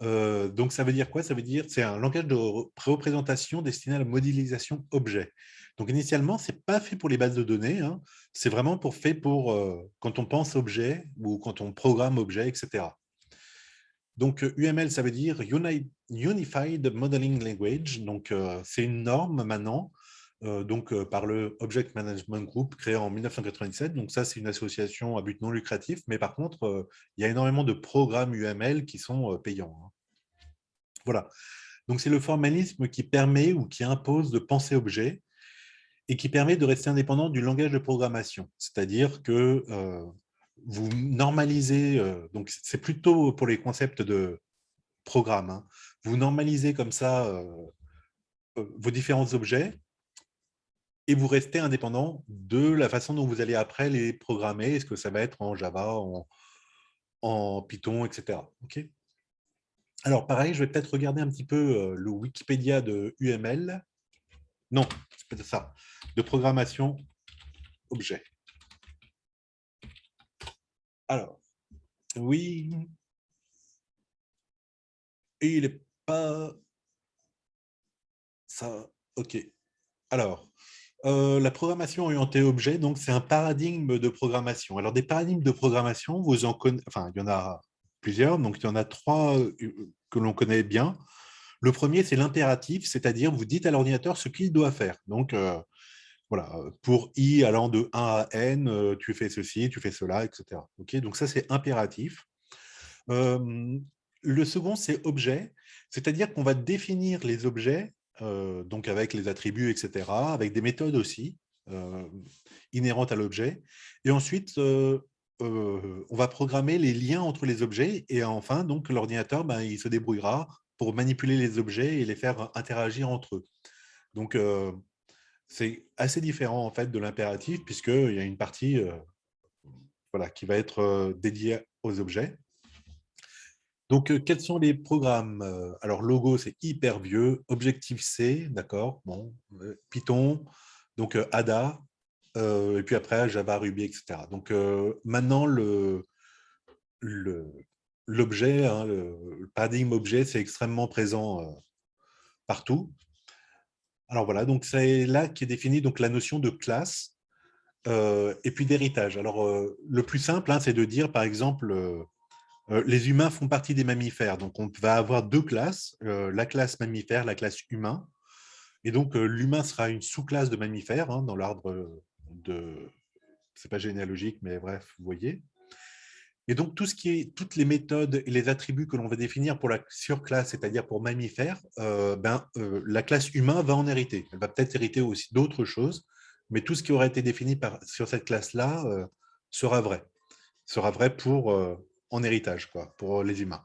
Donc, ça veut dire quoi? Ça veut dire c'est un langage de représentation destiné à la modélisation objet. Donc, initialement, ce n'est pas fait pour les bases de données. Hein. C'est vraiment fait pour quand on pense objet ou quand on programme objet, etc. Donc, UML, ça veut dire Unified Modeling Language. Donc, c'est une norme maintenant, par le Object Management Group créé en 1997. Donc, ça, c'est une association à but non lucratif. Mais par contre, il y a énormément de programmes UML qui sont payants. Hein. Voilà. Donc, c'est le formalisme qui permet ou qui impose de penser objet et qui permet de rester indépendant du langage de programmation. C'est-à-dire que vous normalisez, donc c'est plutôt pour les concepts de programme, hein. Vous normalisez comme ça vos différents objets et vous restez indépendant de la façon dont vous allez après les programmer. Est-ce que ça va être en Java, en Python, etc. Okay. Alors, pareil, je vais peut-être regarder un petit peu le Wikipédia de UML. Non, c'est peut-être ça. De programmation objet. Alors, oui. Et il n'est pas... Ça, OK. Alors, la programmation orientée objet, donc c'est un paradigme de programmation. Alors, des paradigmes de programmation, vous en connaissez, enfin, il y en a plusieurs, donc il y en a trois que l'on connaît bien. Le premier, c'est l'impératif, c'est-à-dire vous dites à l'ordinateur ce qu'il doit faire. Donc, voilà, pour i allant de 1 à n, tu fais ceci, tu fais cela, etc. Okay, donc ça, c'est impératif. Le second, c'est objet, c'est-à-dire qu'on va définir les objets, donc avec les attributs, etc., avec des méthodes aussi inhérentes à l'objet. Et ensuite, on va programmer les liens entre les objets. Et enfin, donc l'ordinateur, ben, il se débrouillera pour manipuler les objets et les faire interagir entre eux. Donc, c'est assez différent en fait de l'impératif, puisqu'il y a une partie voilà, qui va être dédiée aux objets. Donc, quels sont les programmes? Alors, Logo, c'est hyper vieux. Objective-C, d'accord. Bon, Python, donc Ada, et puis après Java, Ruby, etc. Donc, maintenant, l'objet, hein, le paradigme objet, c'est extrêmement présent partout. Alors voilà, donc c'est là qu'est définie donc la notion de classe et puis d'héritage. Alors, le plus simple, hein, c'est de dire, par exemple, les humains font partie des mammifères. Donc, on va avoir deux classes, la classe mammifère, la classe humain. Et donc, l'humain sera une sous-classe de mammifère hein, dans l'arbre de... C'est pas généalogique, mais bref, vous voyez. Et donc, tout ce qui est, toutes les méthodes et les attributs que l'on va définir pour la surclasse, c'est-à-dire pour mammifère, la classe humain va en hériter. Elle va peut-être hériter aussi d'autres choses, mais tout ce qui aura été défini sur cette classe-là sera vrai. Sera vrai pour en héritage, quoi, pour les humains.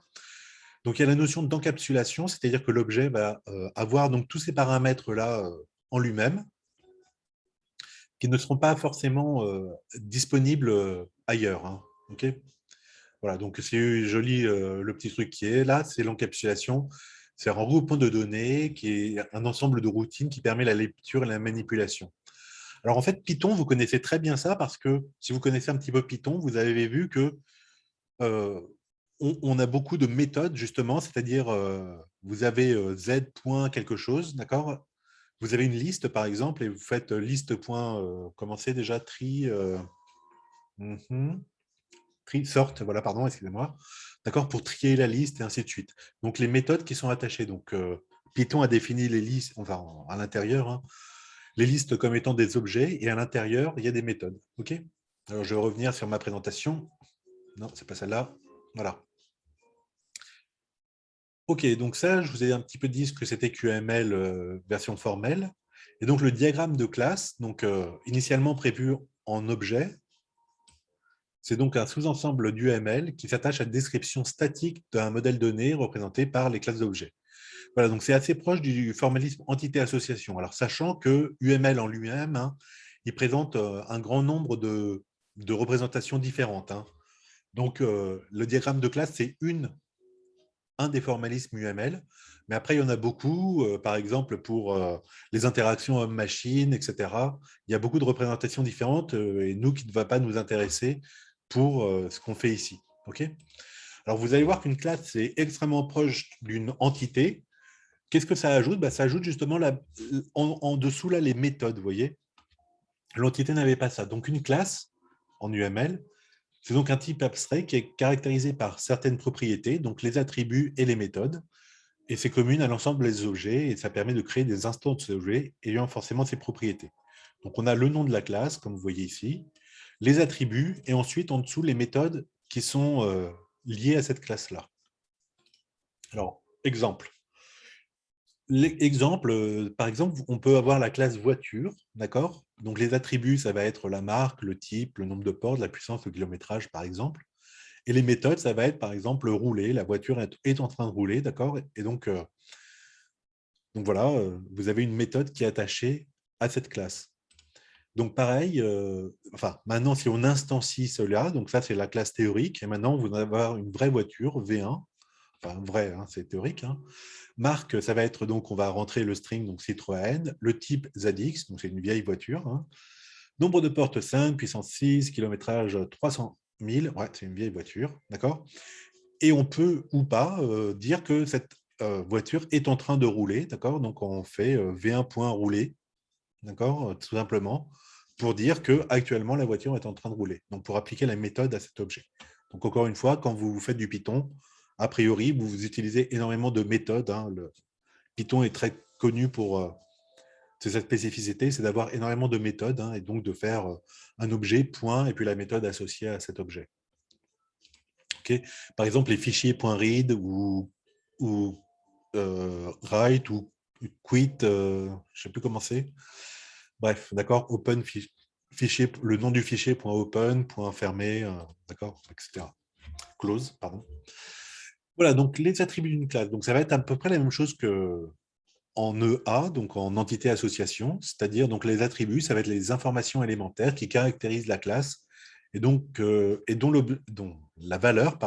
Donc, il y a la notion d'encapsulation, c'est-à-dire que l'objet va avoir donc, tous ces paramètres-là en lui-même, qui ne seront pas forcément disponibles ailleurs. Hein. Okay, voilà, donc c'est joli le petit truc qui est là, c'est l'encapsulation. C'est un regroupement de données qui est un ensemble de routines qui permet la lecture et la manipulation. Alors en fait, Python, vous connaissez très bien ça parce que si vous connaissez un petit peu Python, vous avez vu que on a beaucoup de méthodes justement, c'est-à-dire vous avez z point quelque chose, d'accord? Vous avez une liste par exemple et vous faites liste point, commencez déjà tri, sort, voilà, pardon, excusez-moi, d'accord, pour trier la liste et ainsi de suite. Donc les méthodes qui sont attachées. Donc Python a défini les listes, enfin à l'intérieur, hein, les listes comme étant des objets et à l'intérieur il y a des méthodes. Ok. Alors je vais revenir sur ma présentation. Non, c'est pas celle-là. Voilà. Ok, donc ça, je vous ai un petit peu dit ce que c'était QML version formelle. Et donc le diagramme de classe, donc initialement prévu en objet, c'est donc un sous-ensemble d'UML qui s'attache à la description statique d'un modèle donné représenté par les classes d'objets. Voilà, donc c'est assez proche du formalisme entité-association. Alors sachant que UML en lui-même, hein, il présente un grand nombre de représentations différentes. Hein. Donc le diagramme de classe, c'est un des formalismes UML, Mais après, il y en a beaucoup, par exemple, pour les interactions homme-machine, etc. Il y a beaucoup de représentations différentes et nous qui ne va pas nous intéresser pour ce qu'on fait ici. OK. Alors, vous allez voir qu'une classe, c'est extrêmement proche d'une entité. Qu'est-ce que ça ajoute? Ça ajoute justement en dessous là, les méthodes, vous voyez. L'entité n'avait pas ça. Donc, une classe en UML, c'est donc un type abstrait qui est caractérisé par certaines propriétés, donc les attributs et les méthodes, et c'est commune à l'ensemble des objets, et ça permet de créer des instances d'objets ayant forcément ces propriétés. Donc, on a le nom de la classe, comme vous voyez ici, les attributs, et ensuite, en dessous, les méthodes qui sont liées à cette classe-là. Alors, exemple. L'exemple, par exemple, on peut avoir la classe voiture, d'accord? Donc, les attributs, ça va être la marque, le type, le nombre de portes, la puissance, le kilométrage, par exemple. Et les méthodes, ça va être, par exemple, rouler. La voiture est en train de rouler, d'accord? Et donc voilà, vous avez une méthode qui est attachée à cette classe. Donc, pareil, enfin, maintenant, si on instancie cela, donc ça, c'est la classe théorique. Et maintenant, vous allez avoir une vraie voiture, V1. Enfin, vrai, hein, c'est théorique, hein. Marque, ça va être donc, on va rentrer le string, donc Citroën, le type ZX, donc c'est une vieille voiture, hein. Nombre de portes 5, puissance 6, kilométrage 300 000, ouais, c'est une vieille voiture, d'accord. Et on peut ou pas dire que cette voiture est en train de rouler, d'accord. Donc on fait V1.rouler, d'accord, tout simplement, pour dire que actuellement la voiture est en train de rouler. Donc pour appliquer la méthode à cet objet. Donc encore une fois, quand vous faites du Python, a priori, vous utilisez énormément de méthodes, hein. Le Python est très connu pour sa spécificité, c'est d'avoir énormément de méthodes, hein, et donc de faire un objet, point, et puis la méthode associée à cet objet. Okay. Par exemple, les fichiers .read ou write ou quit, je ne sais plus comment c'est. Bref, d'accord, open fichier, le nom du fichier .open, .fermé, d'accord, etc. Close, pardon. Voilà, donc les attributs d'une classe. Donc ça va être à peu près la même chose que en EA, donc en entité association, c'est-à-dire donc les attributs, ça va être les informations élémentaires qui caractérisent la classe et donc et dont la valeur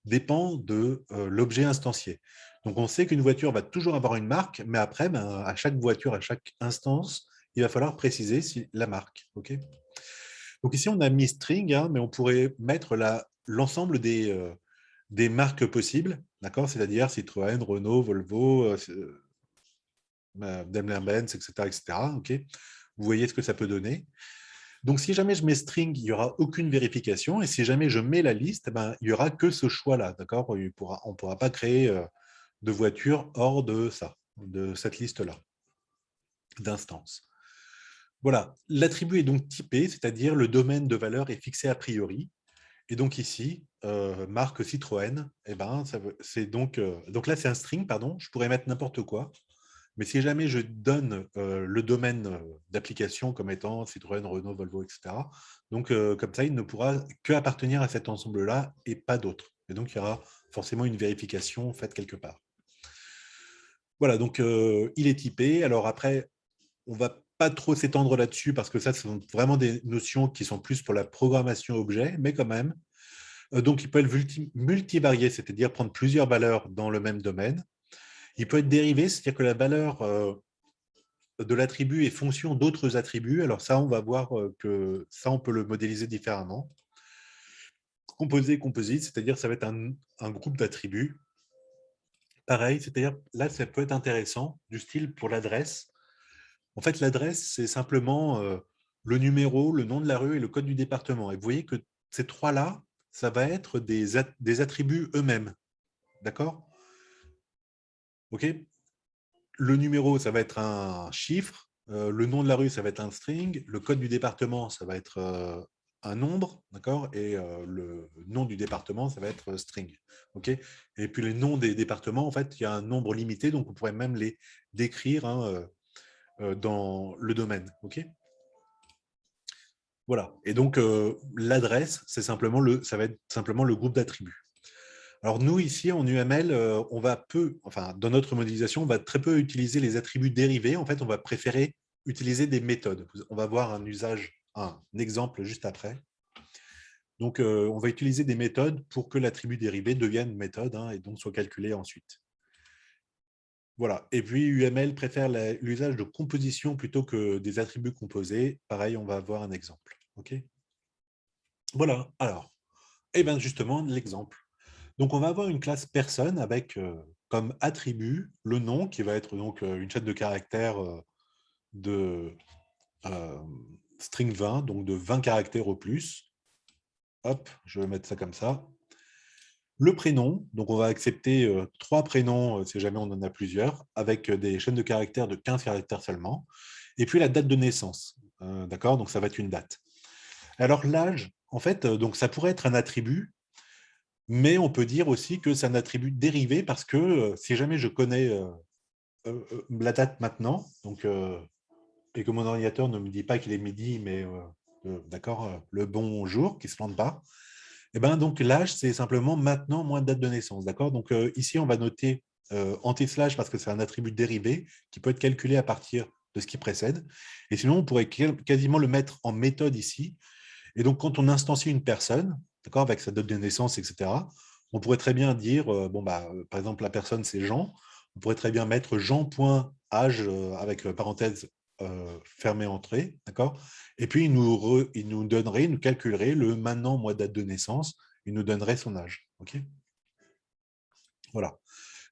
dépend de l'objet instancié. Donc on sait qu'une voiture va toujours avoir une marque, mais après, à chaque voiture, à chaque instance, il va falloir préciser la marque. Okay. Donc ici, on a mis string, hein, mais on pourrait mettre l'ensemble des marques possibles, d'accord, c'est-à-dire Citroën, Renault, Volvo, Daimler-Benz, etc., etc. Okay. Vous voyez ce que ça peut donner. Donc, si jamais je mets string, il n'y aura aucune vérification. Et si jamais je mets la liste, il n'y aura que ce choix-là. D'accord. On ne pourra pas créer de voiture hors de ça, de cette liste-là, d'instances. Voilà. L'attribut est donc typé, c'est-à-dire le domaine de valeur est fixé a priori. Et donc ici, marque Citroën, c'est donc là, c'est un string, pardon. Je pourrais mettre n'importe quoi. Mais si jamais je donne le domaine d'application comme étant Citroën, Renault, Volvo, etc., donc comme ça, il ne pourra que appartenir à cet ensemble-là et pas d'autre. Et donc, il y aura forcément une vérification faite quelque part. Voilà, donc il est typé. Alors après, on ne va pas trop s'étendre là-dessus parce que ça, ce sont vraiment des notions qui sont plus pour la programmation objet, mais quand même. Donc, il peut être multivarié, c'est-à-dire prendre plusieurs valeurs dans le même domaine. Il peut être dérivé, c'est-à-dire que la valeur de l'attribut est fonction d'autres attributs. Alors ça, on va voir que ça, on peut le modéliser différemment. Composé, composite, c'est-à-dire ça va être un groupe d'attributs. Pareil, c'est-à-dire là, ça peut être intéressant, du style pour l'adresse. En fait, l'adresse, c'est simplement le numéro, le nom de la rue et le code du département. Et vous voyez que ces trois-là, ça va être des attributs eux-mêmes. D'accord? OK? Le numéro, ça va être un chiffre. Le nom de la rue, ça va être un string. Le code du département, ça va être un nombre, d'accord. Et le nom du département, ça va être string. OK. Et puis les noms des départements, en fait, il y a un nombre limité, donc on pourrait même les décrire, hein, dans le domaine. OK. Voilà. Et donc l'adresse, ça va être simplement le groupe d'attributs. Alors nous, ici, en UML, on va dans notre modélisation, on va très peu utiliser les attributs dérivés. En fait, on va préférer utiliser des méthodes. On va voir un exemple juste après. Donc, on va utiliser des méthodes pour que l'attribut dérivé devienne méthode, hein, et donc soit calculé ensuite. Voilà. Et puis UML préfère l'usage de composition plutôt que des attributs composés. Pareil, on va avoir un exemple. OK? Voilà. Alors, et bien justement, l'exemple. Donc, on va avoir une classe personne avec comme attribut le nom qui va être donc une chaîne de caractères de euh, string 20, donc de 20 caractères au plus. Hop, je vais mettre ça comme ça. Le prénom, donc on va accepter 3 prénoms si jamais on en a plusieurs, avec des chaînes de caractères de 15 caractères seulement. Et puis la date de naissance. D'accord? Donc ça va être une date. Alors l'âge, en fait, donc ça pourrait être un attribut, mais on peut dire aussi que c'est un attribut dérivé parce que si jamais je connais la date maintenant, donc, et que mon ordinateur ne me dit pas qu'il est midi, mais d'accord, le bon jour, qui ne se plante pas, et ben donc l'âge, c'est simplement maintenant moins date de naissance. D'accord? Donc ici, on va noter anti-slash parce que c'est un attribut dérivé qui peut être calculé à partir de ce qui précède. Et sinon, on pourrait quasiment le mettre en méthode ici. Et donc, quand on instancie une personne, d'accord, avec sa date de naissance, etc., on pourrait très bien dire, bon, bah, par exemple, la personne, c'est Jean. On pourrait très bien mettre Jean.âge avec parenthèse fermée entrée, d'accord. Et puis, il nous donnerait, il nous calculerait le maintenant, mois, date de naissance, il nous donnerait son âge. OK? Voilà.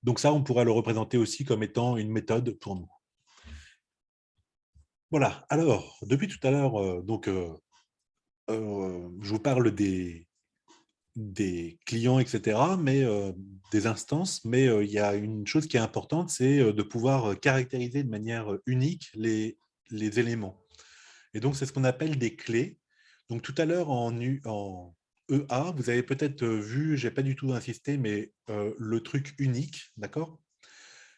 Donc ça, on pourrait le représenter aussi comme étant une méthode pour nous. Voilà. Alors, depuis tout à l'heure, je vous parle des clients, etc., mais des instances. Mais il y a une chose qui est importante, c'est de pouvoir caractériser de manière unique les éléments. Et donc, c'est ce qu'on appelle des clés. Donc, tout à l'heure, en EA, vous avez peut-être vu, je n'ai pas du tout insisté, mais le truc unique, d'accord?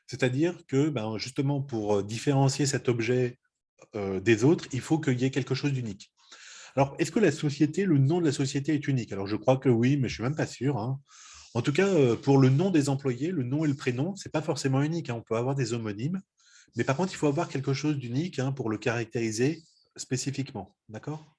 C'est-à-dire que, ben, justement, pour différencier cet objet des autres, il faut qu'il y ait quelque chose d'unique. Alors, est-ce que la société, le nom de la société est unique? Alors, je crois que oui, mais je ne suis même pas sûr, hein. En tout cas, pour le nom des employés, le nom et le prénom, ce n'est pas forcément unique, hein. On peut avoir des homonymes. Mais par contre, il faut avoir quelque chose d'unique hein, pour le caractériser spécifiquement. D'accord?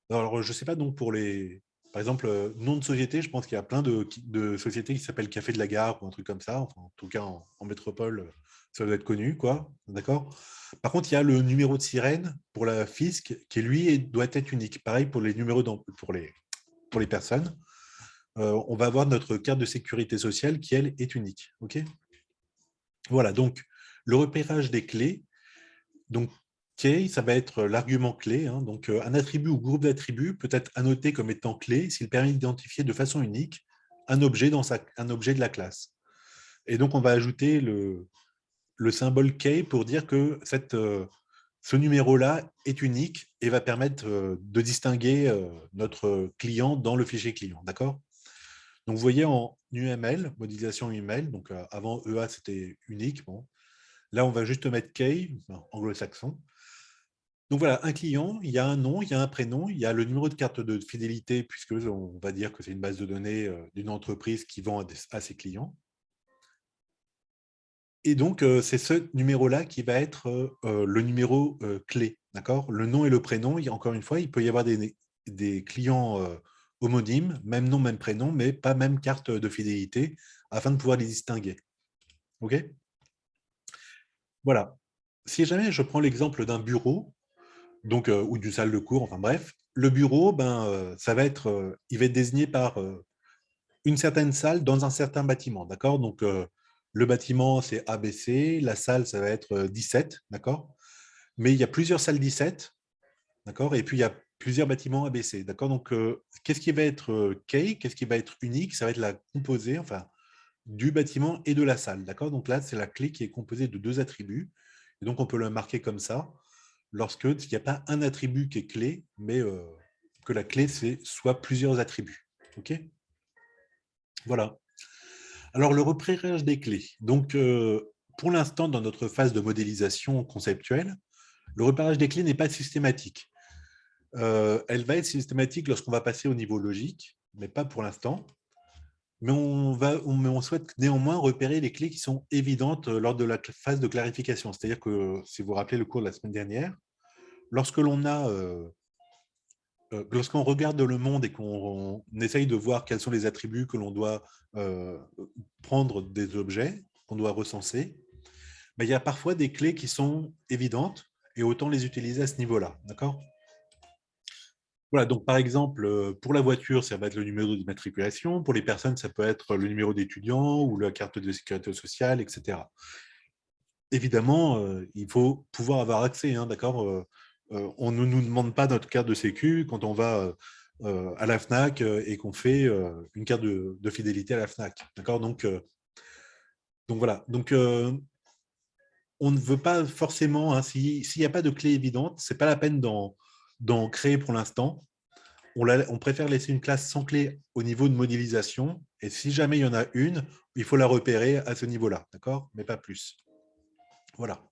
Alors, je ne sais pas donc pour les. Par exemple, nom de société, je pense qu'il y a plein de sociétés qui s'appellent Café de la Gare ou un truc comme ça. Enfin, en tout cas, en métropole, ça doit être connu, quoi. D'accord? Par contre, il y a le numéro de sirène pour la FISC qui, lui, doit être unique. Pareil pour les numéros pour les personnes. On va avoir notre carte de sécurité sociale qui, elle, est unique. OK? Voilà, donc le repérage des clés. Donc, key, ça va être l'argument clé. Hein. Donc, un attribut ou groupe d'attributs peut être annoté comme étant clé s'il permet d'identifier de façon unique un objet, un objet de la classe. Et donc, on va ajouter le symbole key pour dire que ce numéro-là est unique et va permettre de distinguer notre client dans le fichier client. D'accord? Donc, vous voyez en UML, modélisation UML, donc avant EA, c'était unique. Bon. Là, on va juste mettre key, anglo-saxon. Donc voilà, un client, il y a un nom, il y a un prénom, il y a le numéro de carte de fidélité, puisque on va dire que c'est une base de données d'une entreprise qui vend à ses clients. Et donc, c'est ce numéro-là qui va être le numéro clé. D'accord? Le nom et le prénom, encore une fois, il peut y avoir des clients homonymes, même nom, même prénom, mais pas même carte de fidélité, afin de pouvoir les distinguer. OK? Voilà. Si jamais je prends l'exemple d'un bureau, donc, ou d'une salle de cours, enfin bref, le bureau, ben, ça va être, il va être désigné par une certaine salle dans un certain bâtiment, d'accord? Donc, le bâtiment, c'est ABC, la salle, ça va être 17, d'accord? Mais il y a plusieurs salles 17, d'accord? Et puis, il y a plusieurs bâtiments ABC, d'accord? Donc, qu'est-ce qui va être K? Qu'est-ce qui va être unique? Ça va être la composée, enfin, du bâtiment et de la salle, d'accord? Donc là, c'est la clé qui est composée de 2 attributs. Et donc, on peut le marquer comme ça, lorsqu'il n'y a pas un attribut qui est clé, mais que la clé, c'est soit plusieurs attributs. OK? Voilà. Alors, le repérage des clés. Donc, pour l'instant, dans notre phase de modélisation conceptuelle, le repérage des clés n'est pas systématique. Elle va être systématique lorsqu'on va passer au niveau logique, mais pas pour l'instant. Mais on souhaite néanmoins repérer les clés qui sont évidentes lors de la phase de clarification. C'est-à-dire que, si vous vous rappelez le cours de la semaine dernière, lorsque l'on a lorsqu'on regarde le monde et qu'on essaye de voir quels sont les attributs que l'on doit prendre des objets, qu'on doit recenser, ben, il y a parfois des clés qui sont évidentes et autant les utiliser à ce niveau-là. D'accord? Voilà, donc par exemple, pour la voiture, ça va être le numéro d'immatriculation. Pour les personnes, ça peut être le numéro d'étudiant ou la carte de sécurité sociale, etc. Évidemment, il faut pouvoir avoir accès, hein, d'accord? On ne nous demande pas notre carte de sécu quand on va à la FNAC et qu'on fait une carte de fidélité à la FNAC, d'accord? Donc voilà, donc on ne veut pas forcément, hein, s'il n'y a pas de clé évidente, ce n'est pas la peine d'en créer pour l'instant. On préfère laisser une classe sans clé au niveau de modélisation, et si jamais il y en a une, il faut la repérer à ce niveau-là, d'accord? Mais pas plus. Voilà.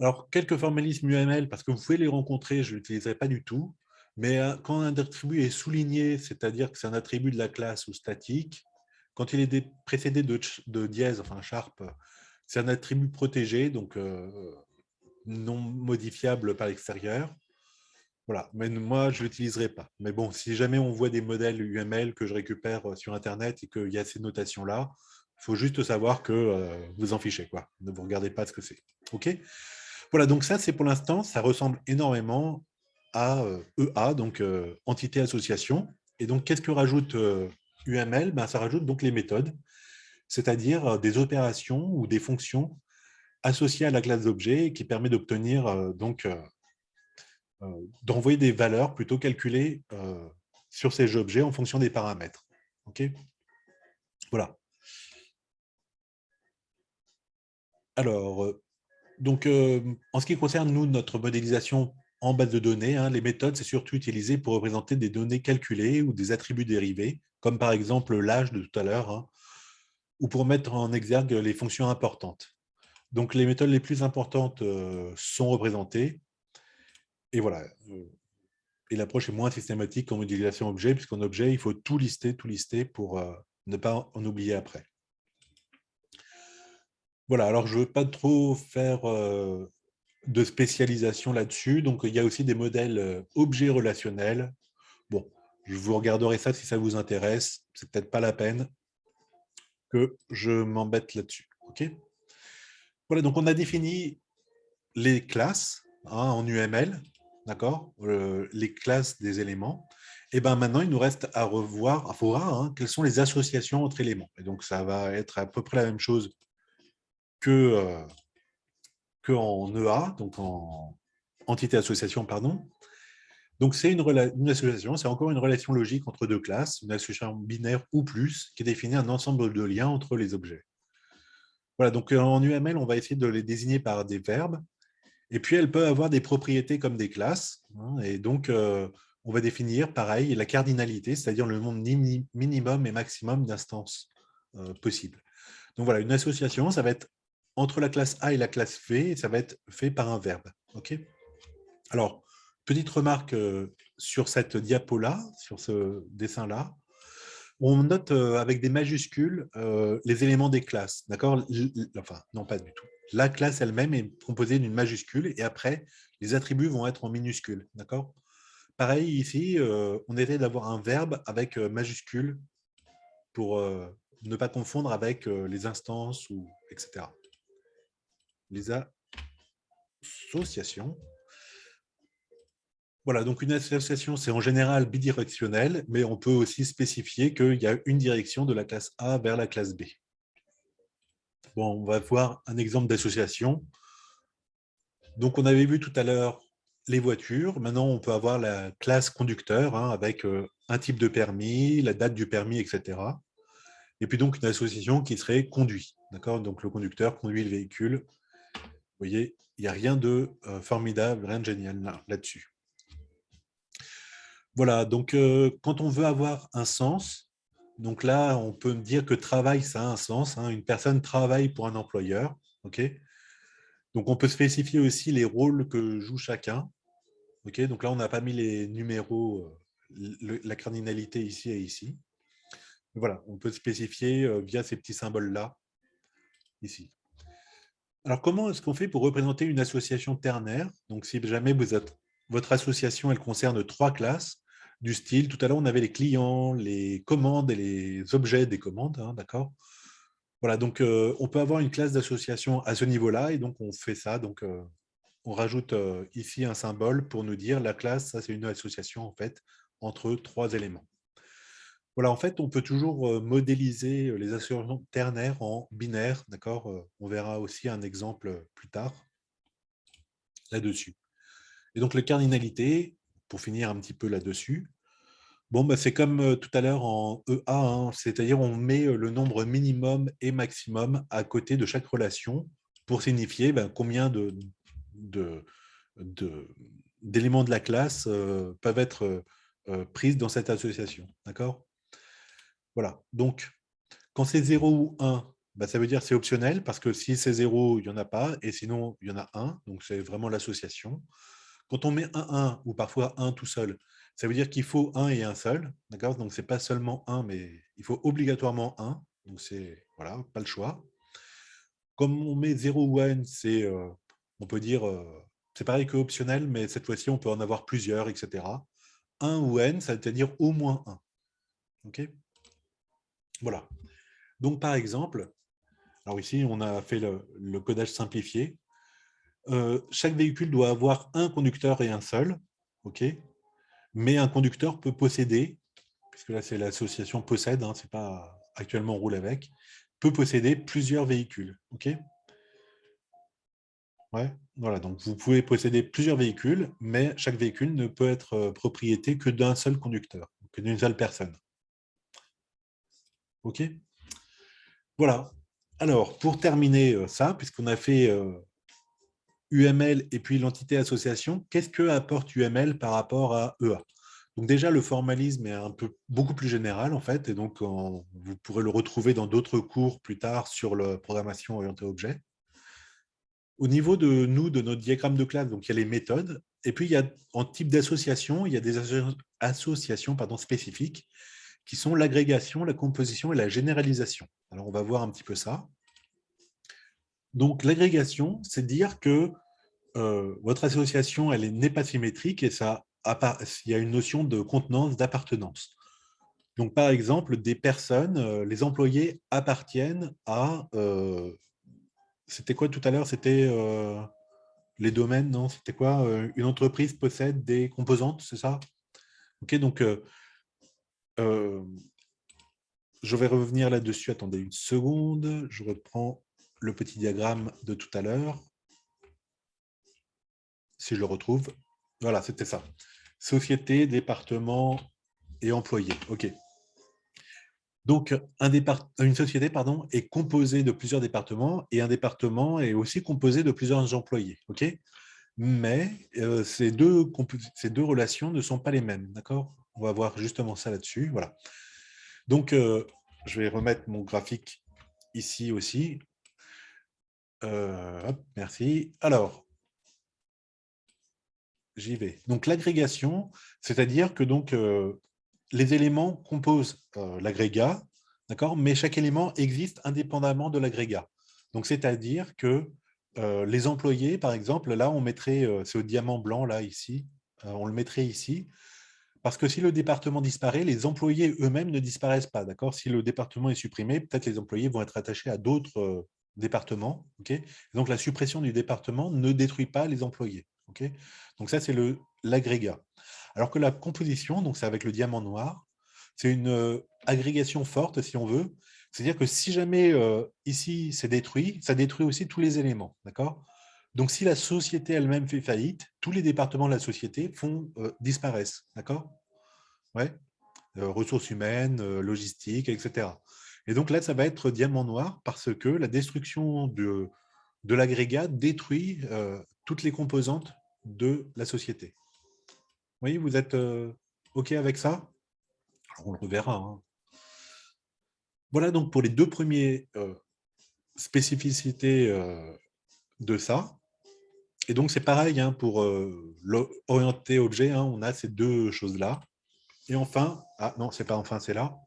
Alors, quelques formalismes UML, parce que vous pouvez les rencontrer, je ne l'utiliserai pas du tout, mais quand un attribut est souligné, c'est-à-dire que c'est un attribut de la classe ou statique, quand il est précédé de dièse, enfin sharp, c'est un attribut protégé, donc non modifiable par l'extérieur. Voilà, mais moi, je ne l'utiliserai pas. Mais bon, si jamais on voit des modèles UML que je récupère sur Internet et qu'il y a ces notations-là, il faut juste savoir que vous en fichez, quoi. Ne vous regardez pas ce que c'est. OK? Voilà, donc ça, c'est pour l'instant, ça ressemble énormément à EA, donc entité association. Et donc, qu'est-ce que rajoute UML? Ben, ça rajoute donc les méthodes, c'est-à-dire des opérations ou des fonctions associées à la classe d'objet qui permet d'obtenir d'envoyer des valeurs plutôt calculées sur ces objets en fonction des paramètres. OK? Voilà. Alors, donc, en ce qui concerne, nous, notre modélisation en base de données, hein, les méthodes, c'est surtout utilisé pour représenter des données calculées ou des attributs dérivés, comme par exemple l'âge de tout à l'heure, hein, ou pour mettre en exergue les fonctions importantes. Donc, les méthodes les plus importantes sont représentées. Et voilà. Et l'approche est moins systématique qu'en modélisation objet, puisqu'en objet, il faut tout lister pour ne pas en oublier après. Voilà, alors je ne veux pas trop faire de spécialisation là-dessus. Donc, il y a aussi des modèles objets relationnels. Bon, je vous regarderai ça si ça vous intéresse. C'est peut-être pas la peine que je m'embête là-dessus. OK? Voilà, donc on a défini les classes hein, en UML, d'accord? Les classes des éléments. Et bien maintenant, il nous reste à revoir, il faudra, hein, quelles sont les associations entre éléments. Et donc, ça va être à peu près la même chose que, en EA, donc en entité association, pardon. Donc, c'est une association, c'est encore une relation logique entre deux classes, une association binaire ou plus, qui définit un ensemble de liens entre les objets. Voilà, donc en UML, on va essayer de les désigner par des verbes, et puis elles peuvent avoir des propriétés comme des classes, hein, et donc on va définir, pareil, la cardinalité, c'est-à-dire le nombre minimum et maximum d'instances possibles. Donc voilà, une association, ça va être entre la classe A et la classe V, et ça va être fait par un verbe. OK? Alors, petite remarque sur cette diapo-là, sur ce dessin-là, on note avec des majuscules les éléments des classes. D'accord? Enfin, non, pas du tout. La classe elle-même est composée d'une majuscule et après, les attributs vont être en minuscules. D'accord? Pareil, ici, on essaie d'avoir un verbe avec majuscule pour ne pas confondre avec les instances, ou etc. Les associations. Voilà, donc une association, c'est en général bidirectionnel, mais on peut aussi spécifier qu'il y a une direction de la classe A vers la classe B. Bon, on va voir un exemple d'association. Donc, on avait vu tout à l'heure les voitures. Maintenant, on peut avoir la classe conducteur hein, avec un type de permis, la date du permis, etc. Et puis donc, une association qui serait conduit. D'accord? Donc, le conducteur conduit le véhicule. Vous voyez, il n'y a rien de formidable, rien de génial là-dessus. Voilà, donc quand on veut avoir un sens, donc là, on peut dire que travail, ça a un sens. Hein. Une personne travaille pour un employeur. OK? Donc, on peut spécifier aussi les rôles que joue chacun. OK? Donc là, on n'a pas mis les numéros, la cardinalité ici et ici. Voilà, on peut spécifier via ces petits symboles-là, ici. Alors, comment est-ce qu'on fait pour représenter une association ternaire? Donc, si jamais votre association, elle concerne 3 classes du style, tout à l'heure, on avait les clients, les commandes et les objets des commandes, hein, d'accord? Voilà, donc on peut avoir une classe d'association à ce niveau-là, et donc on fait ça. Donc, on rajoute ici un symbole pour nous dire la classe, ça c'est une association en fait entre trois éléments. Voilà, en fait, on peut toujours modéliser les associations ternaires en binaire, d'accord. On verra aussi un exemple plus tard là-dessus. Et donc, les cardinalités, pour finir un petit peu là-dessus, bon, bah, c'est comme tout à l'heure en EA, hein, c'est-à-dire on met le nombre minimum et maximum à côté de chaque relation pour signifier combien de, de- d'éléments de la classe peuvent être prises dans cette association. D'accord. Voilà. Donc, quand c'est 0 ou 1, bah, ça veut dire que c'est optionnel, parce que si c'est 0, il n'y en a pas, et sinon, il y en a un. Donc, c'est vraiment l'association. Quand on met un ou parfois un tout seul, ça veut dire qu'il faut un et un seul. D'accord. Donc, ce n'est pas seulement un, mais il faut obligatoirement un. Donc, c'est voilà, pas le choix. Comme on met 0 ou n, c'est, on peut dire, c'est pareil que optionnel, mais cette fois-ci, on peut en avoir plusieurs, etc. Un ou n, ça veut dire au moins un. OK. Voilà. Donc, par exemple, alors ici, on a fait le codage simplifié. Chaque véhicule doit avoir un conducteur et un seul, OK. Mais un conducteur peut posséder, puisque là, c'est l'association possède, hein, c'est pas actuellement on roule avec, peut posséder plusieurs véhicules, OK. Ouais, voilà, donc vous pouvez posséder plusieurs véhicules, mais chaque véhicule ne peut être propriété que d'un seul conducteur, que d'une seule personne. OK. Voilà. Alors, pour terminer ça, puisqu'on a fait UML et puis l'entité association, qu'est-ce que apporte UML par rapport à EA? Donc déjà, le formalisme est beaucoup plus général, en fait, et donc vous pourrez le retrouver dans d'autres cours plus tard sur la programmation orientée objet. Au niveau de nous, de notre diagramme de classe, donc il y a les méthodes, et puis il y a en type d'association, il y a des associations spécifiques qui sont l'agrégation, la composition et la généralisation. Alors on va voir un petit peu ça. Donc l'agrégation, c'est dire que votre association, elle n'est pas symétrique et il y a une notion de contenance, d'appartenance. Donc, par exemple, des personnes, les employés appartiennent à. C'était quoi tout à l'heure? C'était les domaines, non? C'était quoi? Une entreprise possède des composantes, c'est ça? Ok, donc euh, je vais revenir là-dessus. Attendez une seconde. Je reprends le petit diagramme de tout à l'heure. Si je le retrouve. Voilà, c'était ça. Société, département et employés. OK. Donc, une société est composée de plusieurs départements et un département est aussi composé de plusieurs employés. OK. Mais ces deux relations ne sont pas les mêmes. D'accord. On va voir justement ça là-dessus. Voilà. Donc, je vais remettre mon graphique ici aussi. Hop, merci. Alors, j'y vais. Donc, l'agrégation, c'est-à-dire que donc, les éléments composent l'agrégat, d'accord, mais chaque élément existe indépendamment de l'agrégat. Donc, c'est-à-dire que les employés, par exemple, là, on mettrait, c'est au diamant blanc, là, ici, on le mettrait ici, parce que si le département disparaît, les employés eux-mêmes ne disparaissent pas, d'accord. Si le département est supprimé, peut-être les employés vont être attachés à d'autres départements, ok. Donc, la suppression du département ne détruit pas les employés, ok. Donc, ça, c'est l'agrégat. Alors que la composition, donc c'est avec le diamant noir, c'est une agrégation forte, si on veut. C'est-à-dire que si jamais ici c'est détruit, ça détruit aussi tous les éléments. D'accord. Donc si la société elle-même fait faillite, tous les départements de la société disparaissent. D'accord. Ouais. Ressources humaines, logistique, etc. Et donc là, ça va être diamant noir parce que la destruction de l'agrégat détruit toutes les composantes de la société. Oui, vous êtes OK avec ça? Alors, on le reverra, hein. Voilà donc pour les deux premières spécificités de ça. Et donc, c'est pareil hein, pour l'orienté objet, hein, on a ces deux choses-là. Et enfin, ah non, c'est pas enfin, c'est là.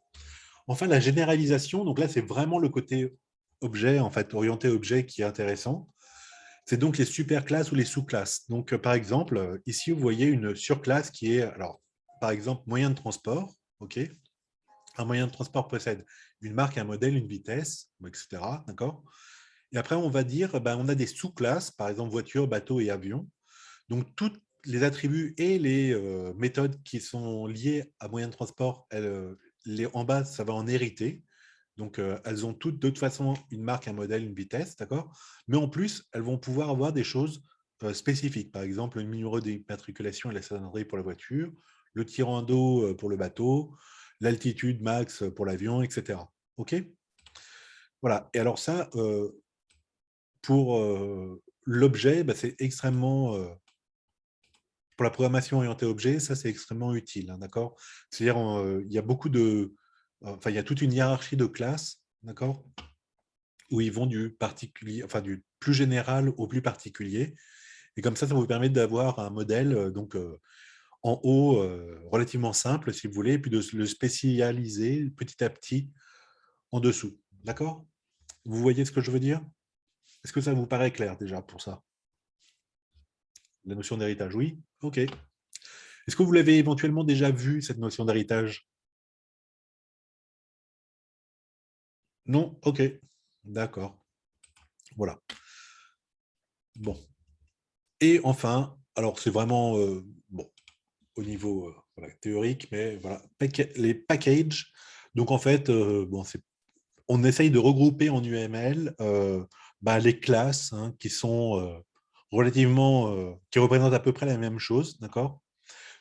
Enfin, la généralisation, donc là, c'est vraiment le côté objet, en fait, orienté objet qui est intéressant. C'est donc les superclasses ou les sous-classes. Donc, par exemple, ici, vous voyez une surclasse qui est, alors, par exemple, moyen de transport, OK. Un moyen de transport possède une marque, un modèle, une vitesse, etc. D'accord. Et après, on va dire, on a des sous-classes, par exemple voiture, bateau et avion. Donc, tous les attributs et les méthodes qui sont liées à moyens de transport, en bas, ça va en hériter. Donc, elles ont toutes, de toute façon, une marque, un modèle, une vitesse, d'accord. Mais en plus, elles vont pouvoir avoir des choses spécifiques. Par exemple, le numéro d'immatriculation et la cylindrée pour la voiture, le tirant d'eau pour le bateau, l'altitude max pour l'avion, etc. OK. Voilà. Et alors ça, pour l'objet, c'est extrêmement... pour la programmation orientée objet, ça, c'est extrêmement utile, hein, d'accord. C'est-à-dire, il y a beaucoup de... Enfin, il y a toute une hiérarchie de classes, d'accord, où ils vont du particulier, enfin, du plus général au plus particulier. Et comme ça vous permet d'avoir un modèle, en haut, relativement simple, si vous voulez, et puis de le spécialiser petit à petit en dessous. D'accord? Vous voyez ce que je veux dire? Est-ce que ça vous paraît clair déjà pour ça? La notion d'héritage, oui? OK. Est-ce que vous l'avez éventuellement déjà vu, cette notion d'héritage? Non? OK. D'accord. Voilà. Bon. Et enfin, alors c'est vraiment bon, au niveau voilà, théorique, mais voilà, les packages. Donc en fait, bon, on essaye de regrouper en UML les classes, hein, qui sont relativement, qui représentent à peu près la même chose, d'accord?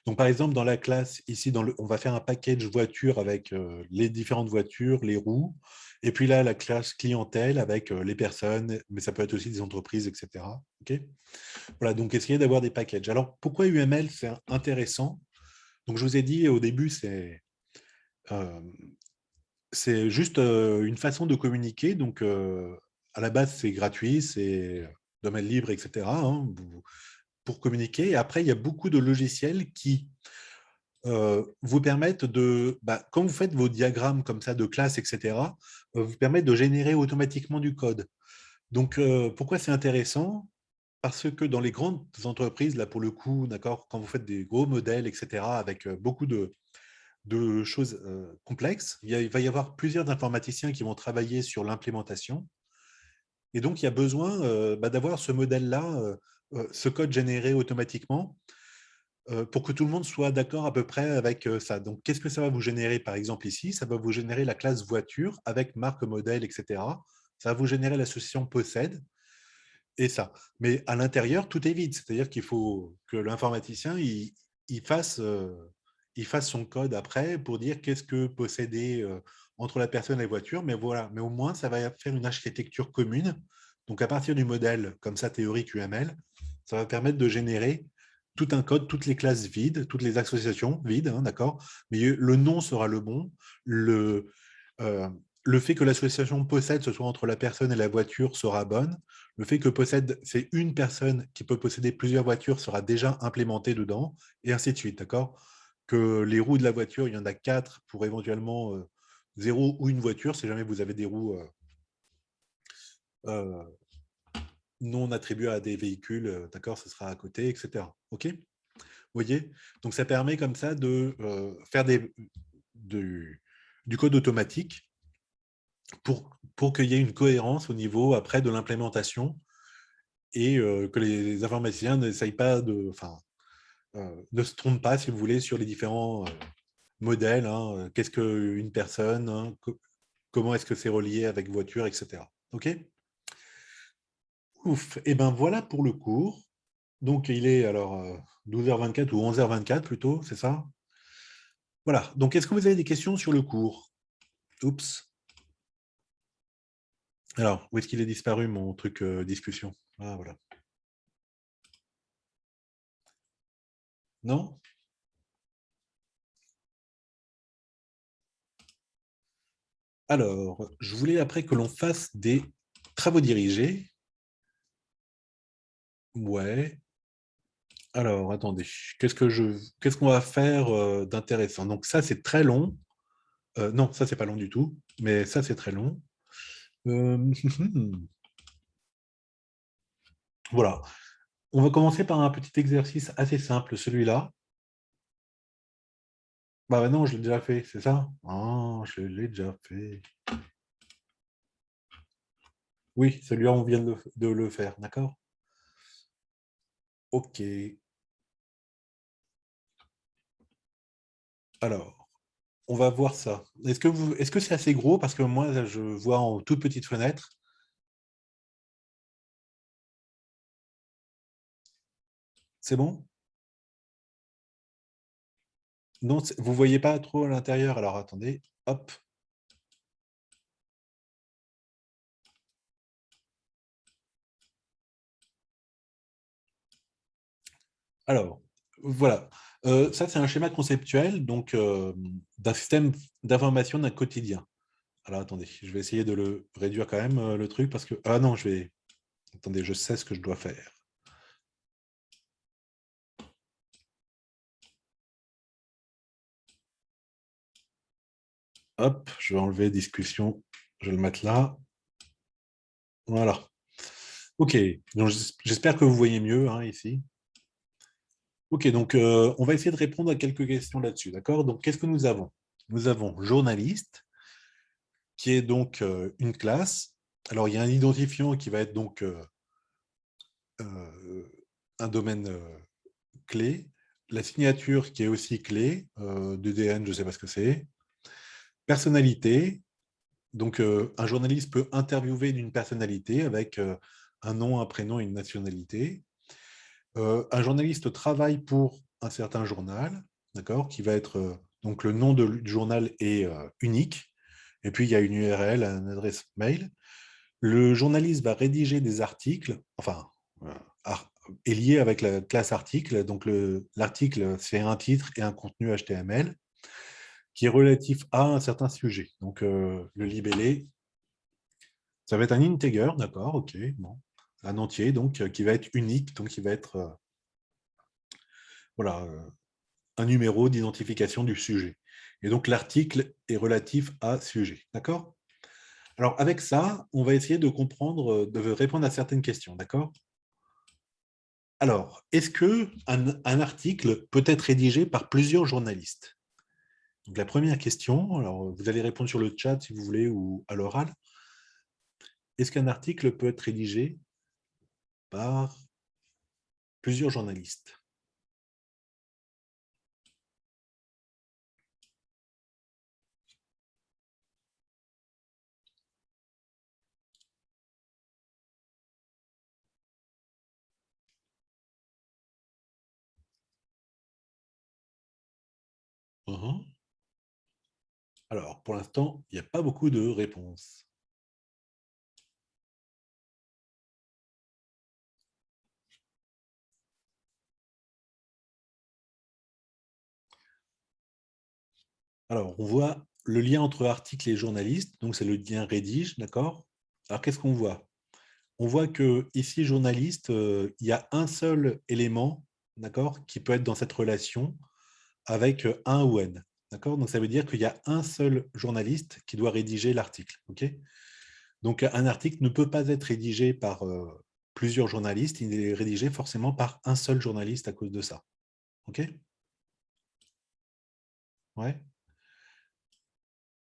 Donc par exemple, dans la classe, ici, on va faire un package voiture avec les différentes voitures, les roues, et puis là, la classe clientèle avec les personnes, mais ça peut être aussi des entreprises, etc. OK. Voilà, donc essayer d'avoir des packages. Alors, pourquoi UML, c'est intéressant? Donc, je vous ai dit au début, euh, c'est juste une façon de communiquer. Donc, à la base, c'est gratuit, c'est domaine libre, etc., hein, pour communiquer. Et après, il y a beaucoup de logiciels qui vous permettent de, quand vous faites vos diagrammes comme ça de classe, etc., vous permettent de générer automatiquement du code. Donc, pourquoi c'est intéressant? Parce que dans les grandes entreprises, là, pour le coup, d'accord, quand vous faites des gros modèles, etc., avec beaucoup de choses complexes, il va y avoir plusieurs informaticiens qui vont travailler sur l'implémentation. Et donc, il y a besoin d'avoir ce modèle-là, ce code généré automatiquement, pour que tout le monde soit d'accord à peu près avec ça. Donc, qu'est-ce que ça va vous générer, par exemple, ici? Ça va vous générer la classe voiture avec marque, modèle, etc. Ça va vous générer l'association possède et ça. Mais à l'intérieur, tout est vide. C'est-à-dire qu'il faut que l'informaticien il fasse son code après pour dire qu'est-ce que posséder entre la personne et la voiture. Mais voilà. Mais au moins, ça va faire une architecture commune. Donc, à partir du modèle comme ça théorique UML, ça va permettre de générer tout un code, toutes les classes vides, toutes les associations vides, hein, d'accord. Mais le nom sera le bon. Euh, le fait que l'association possède, ce soit entre la personne et la voiture, sera bonne. Le fait que possède, c'est une personne qui peut posséder plusieurs voitures, sera déjà implémenté dedans, et ainsi de suite, d'accord? Que les roues de la voiture, il y en a 4 pour éventuellement 0 ou une voiture, si jamais vous avez des roues euh, non attribuées à des véhicules, d'accord, ce sera à côté, etc. OK? Vous voyez? Donc, ça permet comme ça de faire du code automatique pour qu'il y ait une cohérence au niveau après de l'implémentation et que les informaticiens n'essayent pas ne se trompent pas, si vous voulez, sur les différents modèles. Hein, qu'est-ce qu'une personne, hein, comment est-ce que c'est relié avec voiture, etc. OK? Ouf. Et ben voilà pour le cours. Donc, il est alors 12h24 ou 11h24 plutôt, c'est ça? Voilà. Donc, est-ce que vous avez des questions sur le cours? Oups. Alors, où est-ce qu'il est disparu, mon truc discussion? Ah, voilà. Non? Alors, je voulais après que l'on fasse des travaux dirigés. Ouais. Alors, attendez. Qu'est-ce qu'on va faire d'intéressant? Donc, ça, c'est très long. Non, ça, c'est pas long du tout. Mais ça, c'est très long. Euh, Voilà. On va commencer par un petit exercice assez simple, celui-là. Bah non, je l'ai déjà fait, c'est ça? Ah, je l'ai déjà fait. Oui, celui-là, on vient de le faire, d'accord? Ok. Alors, on va voir ça. Est-ce que c'est assez gros? Parce que moi, là, je vois en toute petite fenêtre. C'est bon? Non, vous voyez pas trop à l'intérieur. Alors, attendez. Hop. Alors, voilà. Ça, c'est un schéma conceptuel donc d'un système d'information d'un quotidien. Alors, attendez, je vais essayer de le réduire quand même, le truc, parce que... Ah non, je vais... Attendez, je sais ce que je dois faire. Hop, je vais enlever discussion. Je vais le mettre là. Voilà. OK. Donc, j'espère que vous voyez mieux hein, ici. OK, donc on va essayer de répondre à quelques questions là-dessus. D'accord? Donc, qu'est-ce que nous avons? Nous avons journaliste, qui est donc une classe. Alors, il y a un identifiant qui va être donc un domaine clé. La signature qui est aussi clé, DDN, je ne sais pas ce que c'est. Personnalité, donc un journaliste peut interviewer d'une personnalité avec un nom, un prénom et une nationalité. Un journaliste travaille pour un certain journal, d'accord, qui va être donc le nom du journal est unique, et puis il y a une URL, une adresse mail. Le journaliste va rédiger des articles, enfin, euh, est lié avec la classe article. Donc l'article, c'est un titre et un contenu HTML qui est relatif à un certain sujet. Donc le libellé, ça va être un integer, d'accord, ok, bon, un entier, donc qui va être unique, donc qui va être voilà, un numéro d'identification du sujet. Et donc l'article est relatif à sujet, d'accord? Alors avec ça, on va essayer de comprendre, de répondre à certaines questions, d'accord? Alors, est-ce qu'un article peut être rédigé par plusieurs journalistes? Donc la première question, alors vous allez répondre sur le chat si vous voulez ou à l'oral. Est-ce qu'un article peut être rédigé par plusieurs journalistes? Mhm. Alors, pour l'instant, il n'y a pas beaucoup de réponses. Alors, on voit le lien entre article et journaliste, donc c'est le lien rédige, d'accord? Alors, qu'est-ce qu'on voit? On voit que ici, journaliste, il y a un seul élément, d'accord, qui peut être dans cette relation avec un ou n, d'accord? Donc, ça veut dire qu'il y a un seul journaliste qui doit rédiger l'article, ok? Donc, un article ne peut pas être rédigé par plusieurs journalistes, il est rédigé forcément par un seul journaliste à cause de ça, ok? Ouais.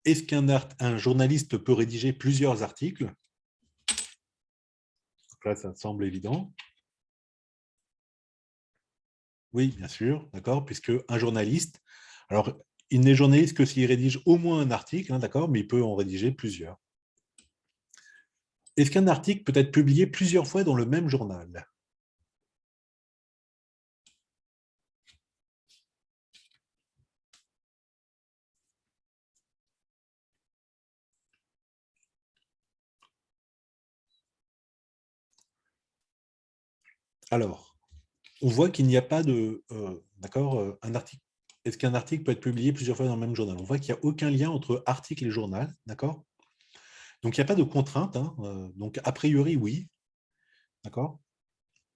Est-ce qu'un journaliste peut rédiger plusieurs articles? Donc là, ça semble évident. Oui, bien sûr, d'accord, puisque un journaliste, alors, il n'est journaliste que s'il rédige au moins un article, hein, d'accord, mais il peut en rédiger plusieurs. Est-ce qu'un article peut être publié plusieurs fois dans le même journal? Alors, on voit qu'il n'y a pas de, d'accord, un article. Est-ce qu'un article peut être publié plusieurs fois dans le même journal? On voit qu'il n'y a aucun lien entre article et journal, d'accord? Donc, il n'y a pas de contrainte, hein, donc, a priori, oui, d'accord?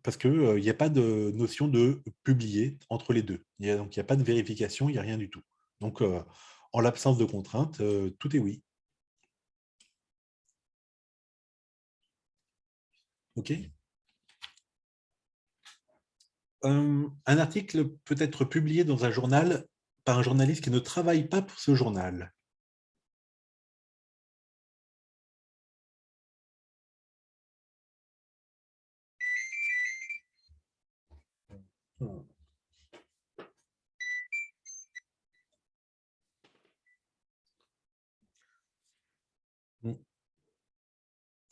Parce qu'il n'y a pas de notion de publier entre les deux. Donc, il n'y a pas de vérification, il n'y a rien du tout. Donc, en l'absence de contrainte, tout est oui. OK. Un article peut être publié dans un journal par un journaliste qui ne travaille pas pour ce journal.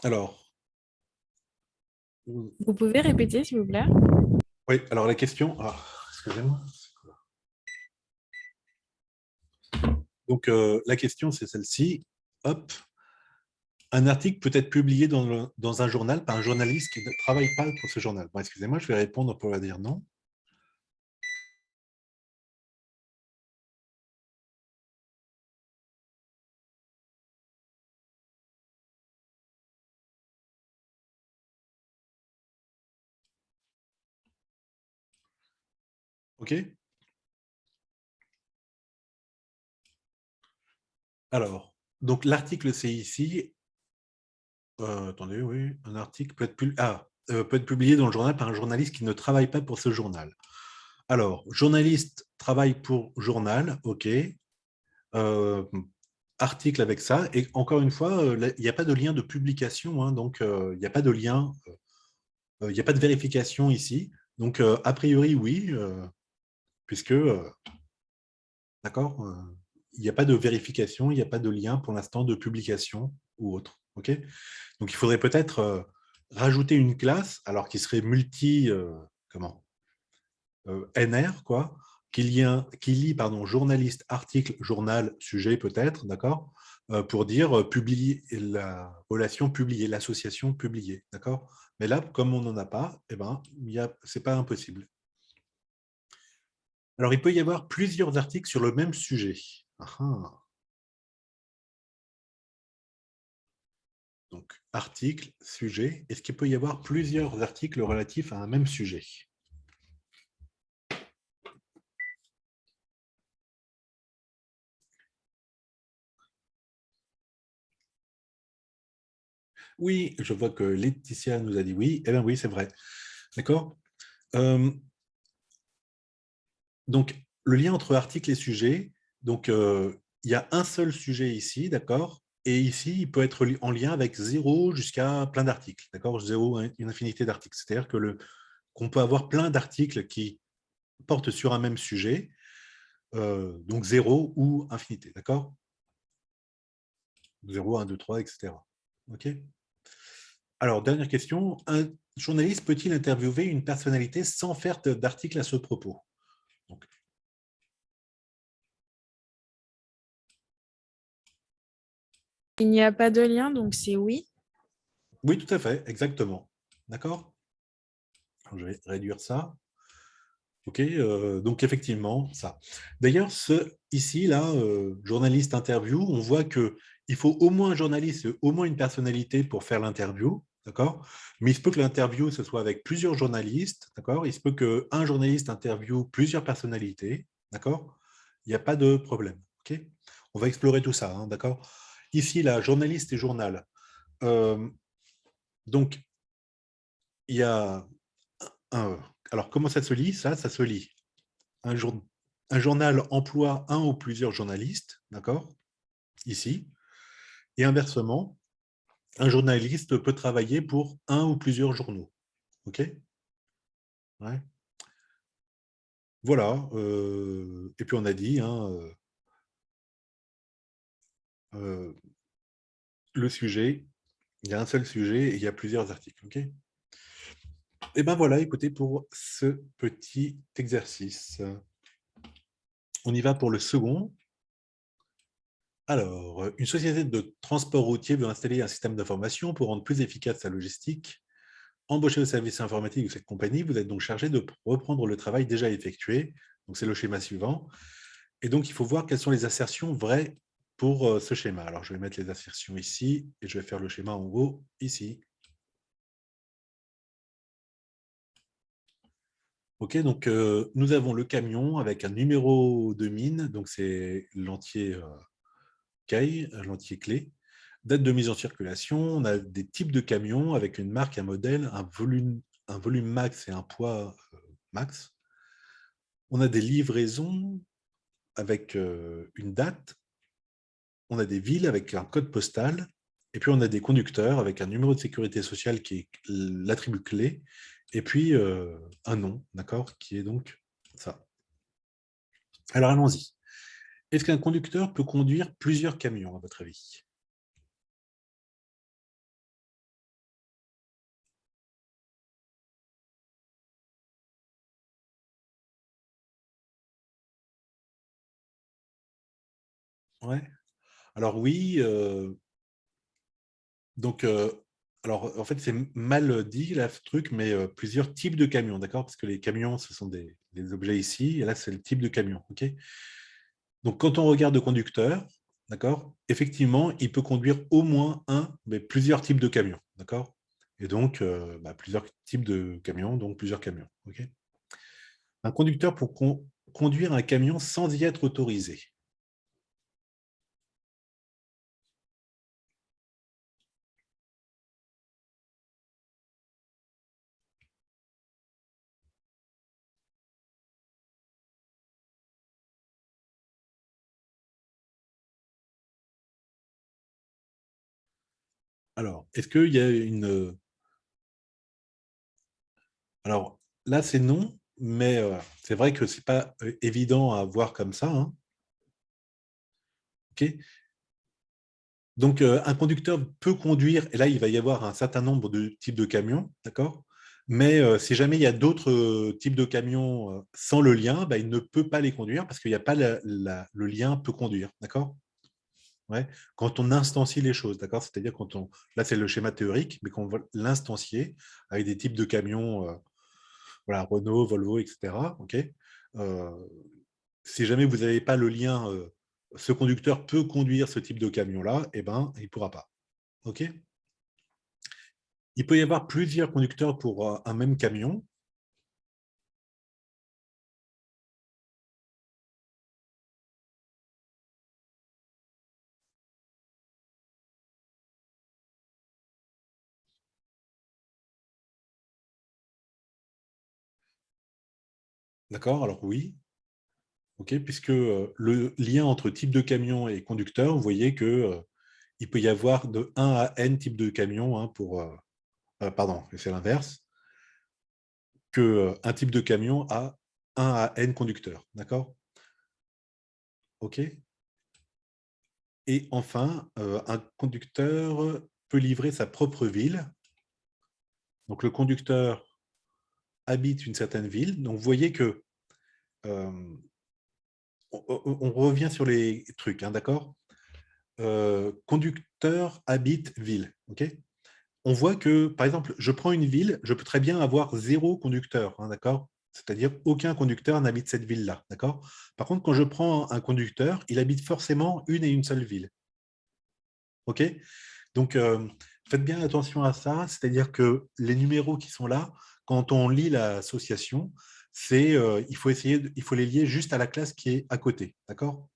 Alors, Vous pouvez répéter, s'il vous plaît? oui, alors la question... Ah, excusez-moi. Donc, la question, c'est celle-ci. Hop. Un article peut être publié dans un journal par un journaliste qui ne travaille pas pour ce journal. Bon, excusez-moi, je vais répondre pour dire non. OK. Alors, donc l'article, c'est ici. Attendez, oui. Un article peut être publié dans le journal par un journaliste qui ne travaille pas pour ce journal. Alors, journaliste travaille pour journal, OK. Euh, article avec ça. Et encore une fois, il n'y a pas de lien de publication, hein, donc il n'y a pas de lien, il n'y a pas de vérification ici. Donc, a priori, oui, puisque, d'accord, il n'y a pas de vérification, il n'y a pas de lien pour l'instant de publication ou autre. OK. Donc, il faudrait peut-être rajouter une classe, alors qui serait comment NR, quoi, qui lie pardon, journaliste, article, journal, sujet peut-être, d'accord, pour dire publier la relation publiée, l'association publiée, d'accord. Mais là, comme on n'en a pas, eh ben, c'est pas impossible. Alors, il peut y avoir plusieurs articles sur le même sujet. Donc, article, sujet. Est-ce qu'il peut y avoir plusieurs articles relatifs à un même sujet? Oui, je vois que Laetitia nous a dit oui. Eh bien oui, c'est vrai. D'accord. Donc, le lien entre article et sujet, donc il y a un seul sujet ici, d'accord. Et ici, il peut être en lien avec 0 jusqu'à plein d'articles, d'accord. 0, une infinité d'articles. C'est-à-dire qu'on peut avoir plein d'articles qui portent sur un même sujet, donc 0 ou infinité, d'accord. 0, 1, 2, 3, etc. OK. Alors, dernière question. Un journaliste peut-il interviewer une personnalité sans faire d'article à ce propos? Donc, Il n'y a pas de lien, donc c'est oui. oui, tout à fait, exactement. D'accord. Je vais réduire ça. OK, donc effectivement, ça. D'ailleurs, ici, là, journaliste interview, on voit qu'il faut au moins un journaliste, au moins une personnalité pour faire l'interview, d'accord. Mais il se peut que l'interview, ce soit avec plusieurs journalistes, d'accord. Il se peut qu'un journaliste interview plusieurs personnalités, d'accord. Il n'y a pas de problème, OK. On va explorer tout ça, hein, d'accord. Ici, là, journaliste et journal. Donc, il y a alors, comment ça se lit? Ça se lit. Un, un journal emploie un ou plusieurs journalistes, d'accord? Ici. Et inversement, un journaliste peut travailler pour un ou plusieurs journaux. OK? Ouais. Voilà. Et puis, on a dit, hein, le sujet, il y a un seul sujet et il y a plusieurs articles. OK? Et bien voilà, écoutez, pour ce petit exercice. On y va pour le second. Alors, une société de transport routier veut installer un système d'information pour rendre plus efficace sa logistique. Embauché au service informatique de cette compagnie, vous êtes donc chargé de reprendre le travail déjà effectué. Donc, c'est le schéma suivant. Et donc, il faut voir quelles sont les assertions vraies pour ce schéma. Alors, je vais mettre les assertions ici et je vais faire le schéma en haut ici. OK, donc nous avons le camion avec un numéro de mine, donc c'est l'entier l'entier clé. Date de mise en circulation, on a des types de camions avec une marque, un modèle, un volume max et un poids max. On a des livraisons avec une date. On a des villes avec un code postal. Et puis, on a des conducteurs avec un numéro de sécurité sociale qui est l'attribut clé et puis un nom, d'accord, qui est donc ça. Alors, allons-y. Est-ce qu'un conducteur peut conduire plusieurs camions, à votre avis? Ouais. Alors oui, donc, alors en fait, c'est mal dit, là, ce truc, mais plusieurs types de camions, d'accord? Parce que les camions, ce sont des objets ici, et là, c'est le type de camion, ok? Donc, quand on regarde le conducteur, d'accord, effectivement, il peut conduire au moins un, mais plusieurs types de camions, d'accord? Et donc, plusieurs types de camions, donc plusieurs camions, ok? Un conducteur pour conduire un camion sans y être autorisé. Alors, est-ce qu'il y a une... Alors, là, c'est non, mais c'est vrai que ce n'est pas évident à voir comme ça, hein, ok. Donc, un conducteur peut conduire, et là, il va y avoir un certain nombre de types de camions, d'accord? Mais si jamais il y a d'autres types de camions sans le lien, il ne peut pas les conduire parce qu'il n'y a pas le lien peut conduire, d'accord? Ouais. Quand on instancie les choses, d'accord? C'est-à-dire quand on... Là, c'est le schéma théorique, mais quand on va l'instancier avec des types de camions, voilà, Renault, Volvo, etc., ok? Euh, si jamais vous n'avez pas le lien, ce conducteur peut conduire ce type de camion-là, eh ben, il ne pourra pas. OK. Il peut y avoir plusieurs conducteurs pour un même camion. D'accord? Alors oui, OK, puisque le lien entre type de camion et conducteur, vous voyez que il peut y avoir de 1 à n type de camion, hein, pour pardon, c'est l'inverse, que un type de camion a 1 à n conducteurs. D'accord? OK. Et enfin, un conducteur peut livrer sa propre ville. Donc, le conducteur habite une certaine ville. Donc, vous voyez que euh, on revient sur les trucs, hein, d'accord? Conducteur habite ville. Ok. On voit que, par exemple, je prends une ville, je peux très bien avoir 0 conducteur, hein, d'accord? C'est-à-dire aucun conducteur n'habite cette ville-là, d'accord? Par contre, quand je prends un conducteur, il habite forcément une et une seule ville. OK? Donc, faites bien attention à ça, c'est-à-dire que les numéros qui sont là, quand on lit l'association, il faut il faut les lier juste à la classe qui est à côté, d'accord?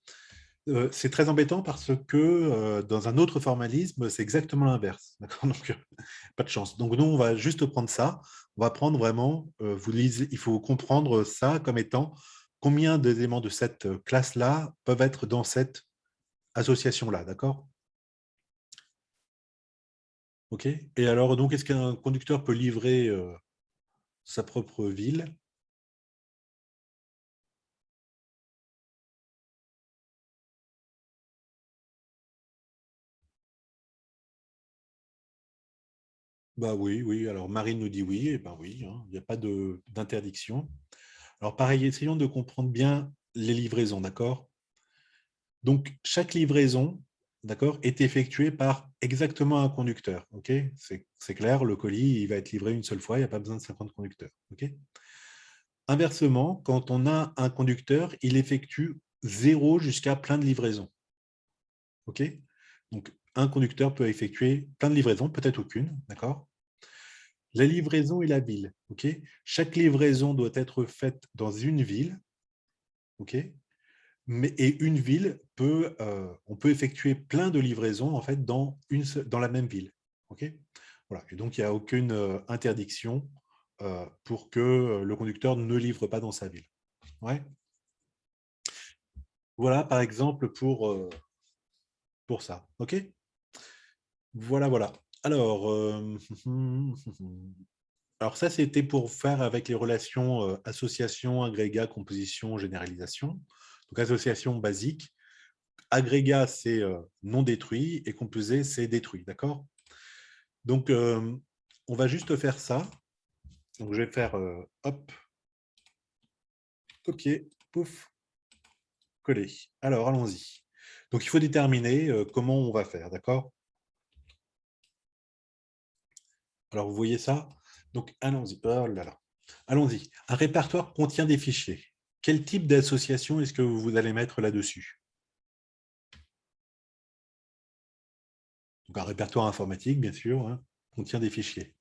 C'est très embêtant parce que dans un autre formalisme, c'est exactement l'inverse, d'accord? Donc, pas de chance. Donc, nous, on va juste prendre ça, on va prendre vraiment, vous lisez, il faut comprendre ça comme étant combien d'éléments de cette classe-là peuvent être dans cette association-là, d'accord? OK. Et alors, donc, est-ce qu'un conducteur peut livrer sa propre ville? Bah oui, oui. Alors, Marine nous dit oui, et ben oui, hein, il n'y a pas d'interdiction. Alors, pareil, essayons de comprendre bien les livraisons, d'accord? Donc, chaque livraison, d'accord, est effectuée par exactement un conducteur, OK? C'est clair, le colis, il va être livré une seule fois, il n'y a pas besoin de 50 conducteurs, OK? Inversement, quand on a un conducteur, il effectue 0 jusqu'à plein de livraisons. OK? Donc, un conducteur peut effectuer plein de livraisons, peut-être aucune, d'accord? La livraison et la ville, OK? Chaque livraison doit être faite dans une ville, OK? Et une ville peut, on peut effectuer plein de livraisons en fait dans la même ville, OK? Voilà. Et donc, il n'y a aucune interdiction pour que le conducteur ne livre pas dans sa ville. Ouais. Voilà, par exemple, pour ça. OK? Voilà, voilà. Alors, Alors ça, c'était pour faire avec les relations association, agrégat, composition, généralisation. Donc association basique. Agrégat, c'est non détruit et composé, c'est détruit. D'accord? Donc, on va juste faire ça. Donc, je vais faire hop, copier, pouf, coller. Alors, allons-y. Donc, il faut déterminer comment on va faire. D'accord? Alors, vous voyez ça? Donc, allons-y. Oh là là. Allons-y. Un répertoire contient des fichiers. Quel type d'association est-ce que vous allez mettre là-dessus? Donc, un répertoire informatique, bien sûr, hein, contient des fichiers.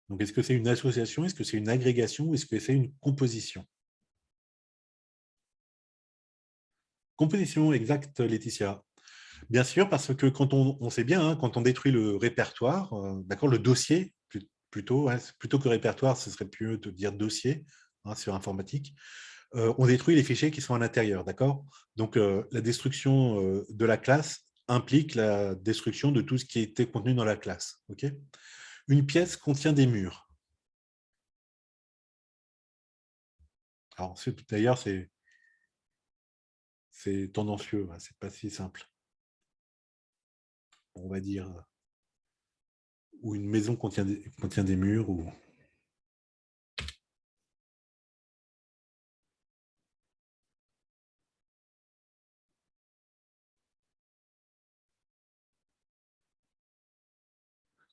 Donc, est-ce que c'est une association? Est-ce que c'est une agrégation? Ou est-ce que c'est une composition? Composition, exact, Laetitia. Bien sûr, parce que quand on sait bien, hein, quand on détruit le répertoire, d'accord, le dossier, plutôt, hein, plutôt que répertoire, ce serait mieux de dire dossier hein, sur informatique, on détruit les fichiers qui sont à l'intérieur, d'accord? Donc, la destruction de la classe implique la destruction de tout ce qui était contenu dans la classe, ok? Une pièce contient des murs. Alors, d'ailleurs, c'est tendancieux, hein, c'est pas si simple. On va dire, ou une maison contient des murs, ou...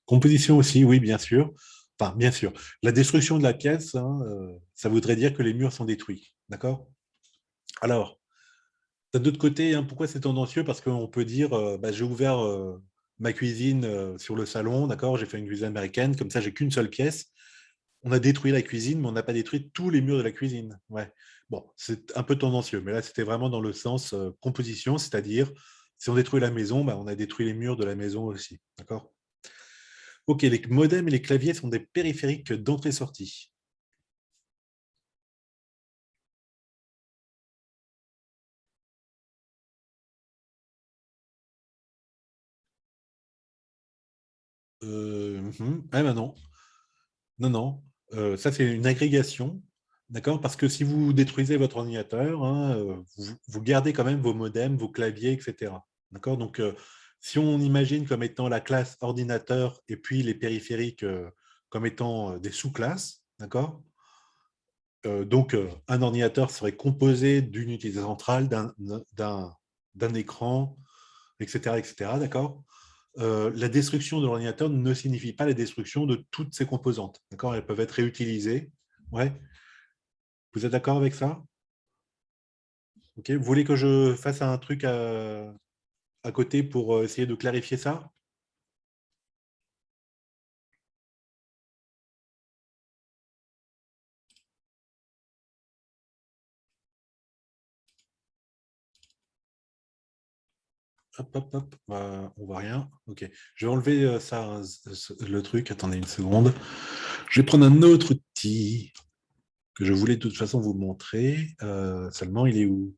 Composition aussi, oui, bien sûr. Enfin, bien sûr. La destruction de la pièce, hein, ça voudrait dire que les murs sont détruits. D'accord? Alors, d'un autre côté, hein, pourquoi c'est tendancieux? Parce qu'on peut dire, bah, j'ai ouvert ma cuisine sur le salon, d'accord? J'ai fait une cuisine américaine, comme ça, j'ai qu'une seule pièce. On a détruit la cuisine, mais on n'a pas détruit tous les murs de la cuisine. Ouais. Bon, c'est un peu tendancieux, mais là, c'était vraiment dans le sens composition, c'est-à-dire, si on détruit la maison, bah, on a détruit les murs de la maison aussi. D'accord? Ok, les modems et les claviers sont des périphériques d'entrée-sortie. Ah ben non, non, non. Ça, c'est une agrégation, d'accord? Parce que si vous détruisez votre ordinateur, hein, vous gardez quand même vos modems, vos claviers, etc. D'accord? Donc, si on imagine comme étant la classe ordinateur et puis les périphériques comme étant des sous-classes, d'accord? Donc, un ordinateur serait composé d'une unité centrale, d'un écran, etc., etc., d'accord? La destruction de l'ordinateur ne signifie pas la destruction de toutes ses composantes. D'accord? Elles peuvent être réutilisées. Ouais. Vous êtes d'accord avec ça? Ok. Vous voulez que je fasse un truc à côté pour essayer de clarifier ça? Hop, hop, hop. On voit rien. Ok. Je vais enlever ça, le truc. Attendez une seconde. Je vais prendre un autre outil que je voulais de toute façon vous montrer. Seulement, il est où?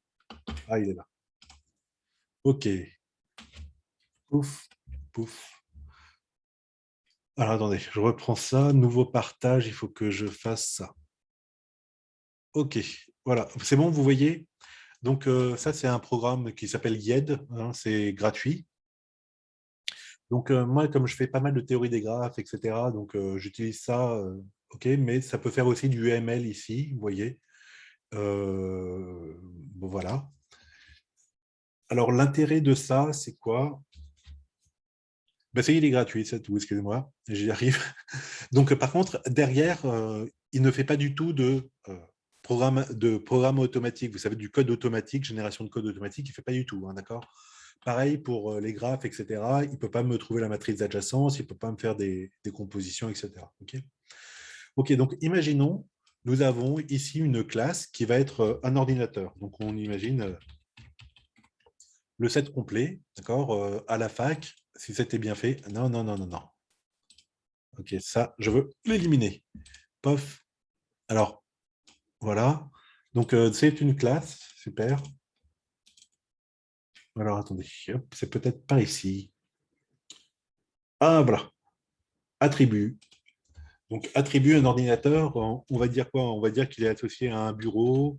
Ah, il est là. Ok. Pouf, pouf. Alors, attendez, je reprends ça. Nouveau partage, il faut que je fasse ça. Ok, voilà. C'est bon, vous voyez? Donc, ça, c'est un programme qui s'appelle YED. Hein, c'est gratuit. Donc, moi, comme je fais pas mal de théorie des graphes, etc., donc j'utilise ça, ok, mais ça peut faire aussi du UML ici, vous voyez. Bon, voilà. Alors, l'intérêt de ça, c'est quoi? Ben, ça y est, il est gratuit, c'est tout, excusez-moi, j'y arrive. Donc, par contre, derrière, il ne fait pas du tout de programme automatique. Vous savez, du code automatique, génération de code automatique, il ne fait pas du tout, hein, d'accord? Pareil pour les graphes, etc. Il ne peut pas me trouver la matrice d'adjacence, il ne peut pas me faire des compositions, etc. OK, ok, donc imaginons, nous avons ici une classe qui va être un ordinateur. Donc, on imagine le set complet, d'accord, à la fac, si c'était bien fait. Non, non, non, non, non. Ok, ça, je veux l'éliminer. Pof. Alors, voilà. Donc, c'est une classe. Super. Alors, attendez. Hop, c'est peut-être par ici. Ah, voilà. Attribut. Donc, attribut un ordinateur, on va dire quoi? On va dire qu'il est associé à un bureau,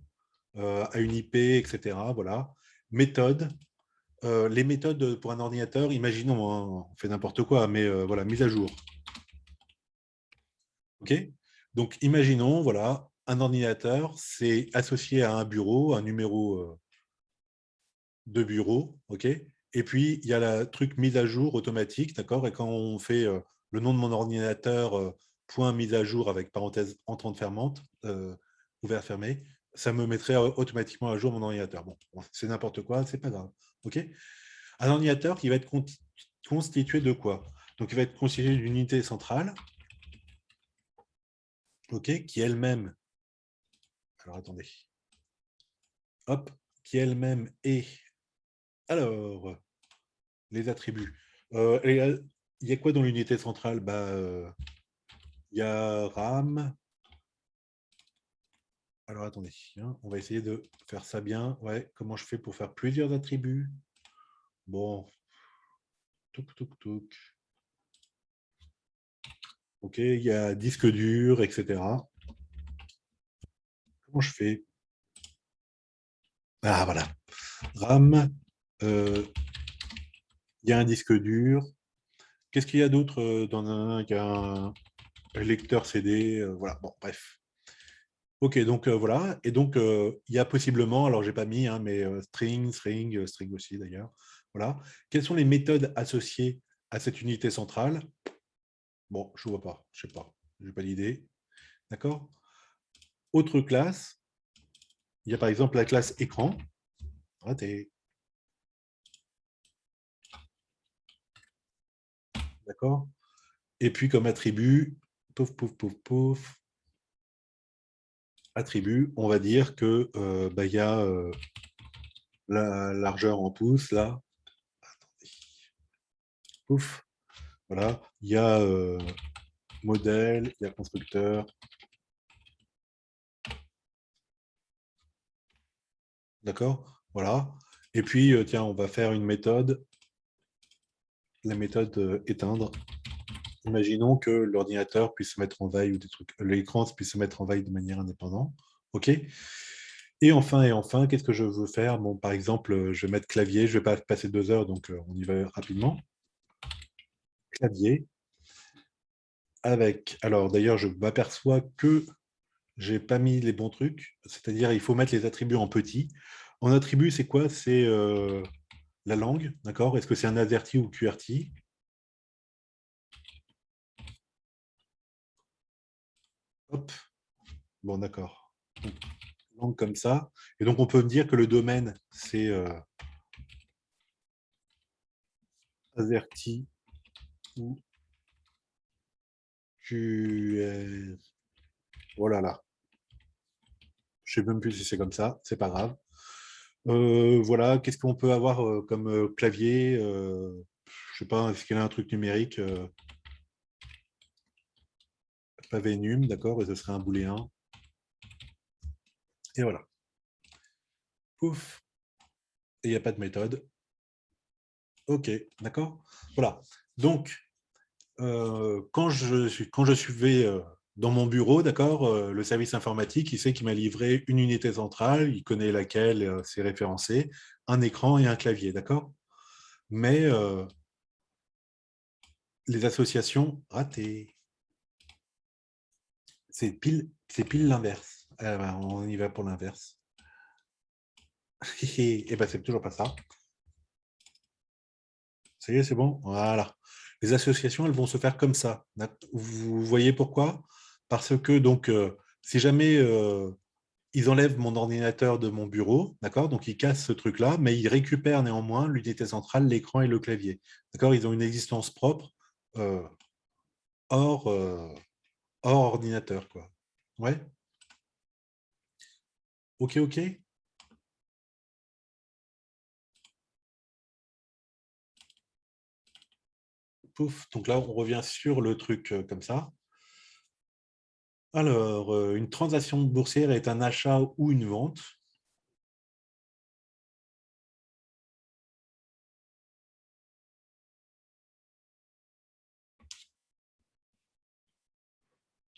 à une IP, etc. Voilà. Méthode. Les méthodes pour un ordinateur, imaginons, hein, on fait n'importe quoi, mais voilà, mise à jour. OK? Donc, imaginons, voilà, un ordinateur, c'est associé à un bureau, un numéro de bureau, OK? Et puis, il y a la truc mise à jour automatique, d'accord? Et quand on fait le nom de mon ordinateur, point mise à jour avec parenthèse entrante fermante, ouvert, fermé, ça me mettrait automatiquement à jour mon ordinateur. Bon, c'est n'importe quoi, c'est pas grave, OK? Un ordinateur qui va être constitué de quoi? Donc, il va être constitué d'une unité centrale, OK, qui elle-même, alors attendez, hop, qui elle-même est, alors, les attributs. Il y a quoi dans l'unité centrale? Bah, il y a RAM. Alors attendez, hein, on va essayer de faire ça bien. Ouais, comment je fais pour faire plusieurs attributs? Bon, touk touk touk. Ok, il y a disque dur, etc. Comment je fais? Ah voilà. RAM, euh, il y a un disque dur. Qu'est-ce qu'il y a d'autre dans un, il y a un lecteur CD, voilà, bon, bref. Ok, donc voilà. Et donc, il y a possiblement, alors j'ai pas mis, hein, mais string aussi d'ailleurs. Voilà. Quelles sont les méthodes associées à cette unité centrale? Bon, je ne vois pas, je ne sais pas, je n'ai pas d'idée. D'accord? Autre classe, il y a par exemple la classe écran. Raté. D'accord? Et puis comme attribut, pouf, pouf, pouf, pouf, attribut, on va dire que bah, il y a la largeur en pouces, là. Attendez. Pouf. Voilà. Il y a modèle, il y a constructeur. D'accord? Voilà. Et puis, tiens, on va faire une méthode, la méthode éteindre. Imaginons que l'ordinateur puisse se mettre en veille ou des trucs, l'écran puisse se mettre en veille de manière indépendante. OK? Et enfin, qu'est-ce que je veux faire? Bon, par exemple, je vais mettre clavier, je ne vais pas passer 2 heures, donc on y va rapidement. Clavier avec, alors d'ailleurs, je m'aperçois que j'ai pas mis les bons trucs, c'est-à-dire il faut mettre les attributs en petit. En attribut, c'est quoi? C'est la langue, d'accord? Est-ce que c'est un AZERTY ou QWERTY? Hop, bon, d'accord. Donc, langue comme ça. Et donc, on peut dire que le domaine, c'est AZERTY ou QWERTY. Oh là là, je ne sais même plus si c'est comme ça, c'est pas grave. Voilà, qu'est-ce qu'on peut avoir comme clavier? Je sais pas, est-ce qu'il y a un truc numérique? Pavé num, d'accord, et ce serait un booléen. Et voilà. Pouf. Et il n'y a pas de méthode. OK, d'accord. Voilà. Donc, quand je suis dans mon bureau, d'accord, le service informatique, il sait qu'il m'a livré une unité centrale, il connaît laquelle, c'est référencé, un écran et un clavier, d'accord. Mais les associations, ratées. C'est pile l'inverse. Ben, on y va pour l'inverse. Et ben, c'est toujours pas ça. Ça y est, c'est bon? Voilà. Les associations, elles vont se faire comme ça. Vous voyez pourquoi? Parce que, donc, si jamais ils enlèvent mon ordinateur de mon bureau, d'accord? Donc, ils cassent ce truc-là, mais ils récupèrent néanmoins l'unité centrale, l'écran et le clavier. D'accord? Ils ont une existence propre euh, hors, hors ordinateur, quoi. Ouais? OK, OK? Pouf. Donc là, on revient sur le truc comme ça. Alors, une transaction boursière est un achat ou une vente.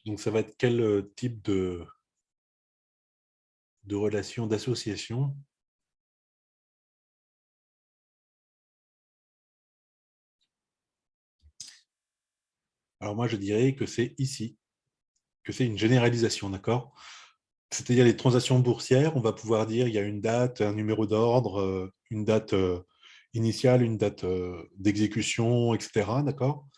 Donc, ça va être quel type de relation, d'association? Alors, moi, je dirais que c'est ici, que c'est une généralisation, d'accord? C'est-à-dire les transactions boursières, on va pouvoir dire il y a une date, un numéro d'ordre, une date initiale, une date d'exécution, etc. D'accord?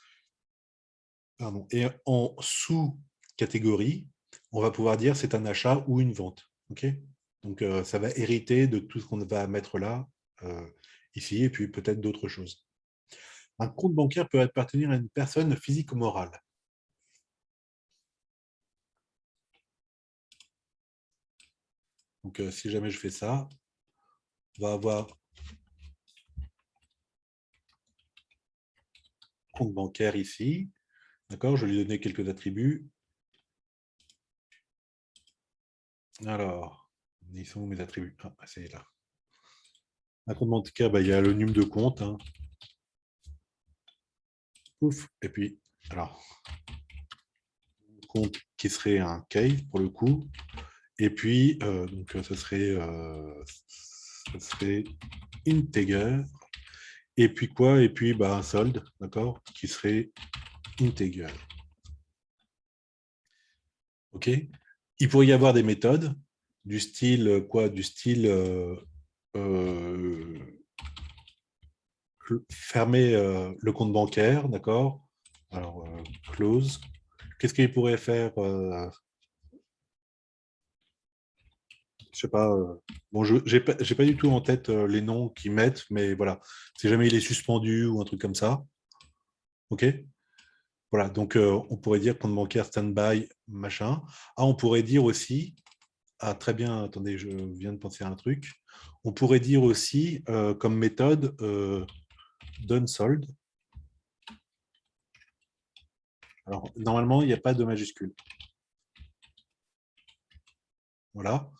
Pardon. Et en sous-catégorie, on va pouvoir dire c'est un achat ou une vente. Ok? Donc ça va hériter de tout ce qu'on va mettre là, euh, ici, et puis peut-être d'autres choses. Un compte bancaire peut appartenir à une personne physique ou morale. Donc si jamais je fais ça, on va avoir compte bancaire ici. D'accord? Je vais lui donner quelques attributs. Alors, ils sont où mes attributs? Ah, c'est là. Un compte bancaire, bah, il y a le numéro de compte. Hein. Ouf. Et puis, alors, compte qui serait un cave pour le coup. Et puis, donc, ça serait integer. Et puis quoi? Et puis, bah, un solde, d'accord? Qui serait integer. OK? Il pourrait y avoir des méthodes du style quoi? Du style euh, fermer le compte bancaire, d'accord? Alors, close. Qu'est-ce qu'il pourrait faire je sais pas. Bon, je j'ai pas du tout en tête les noms qu'ils mettent, mais voilà. Si jamais il est suspendu ou un truc comme ça, ok. Voilà. Donc on pourrait dire compte bancaire standby machin. Ah, on pourrait dire aussi. Ah, très bien. Attendez, je viens de penser à un truc. On pourrait dire aussi comme méthode done sold. Alors normalement il n'y a pas de majuscule. Voilà.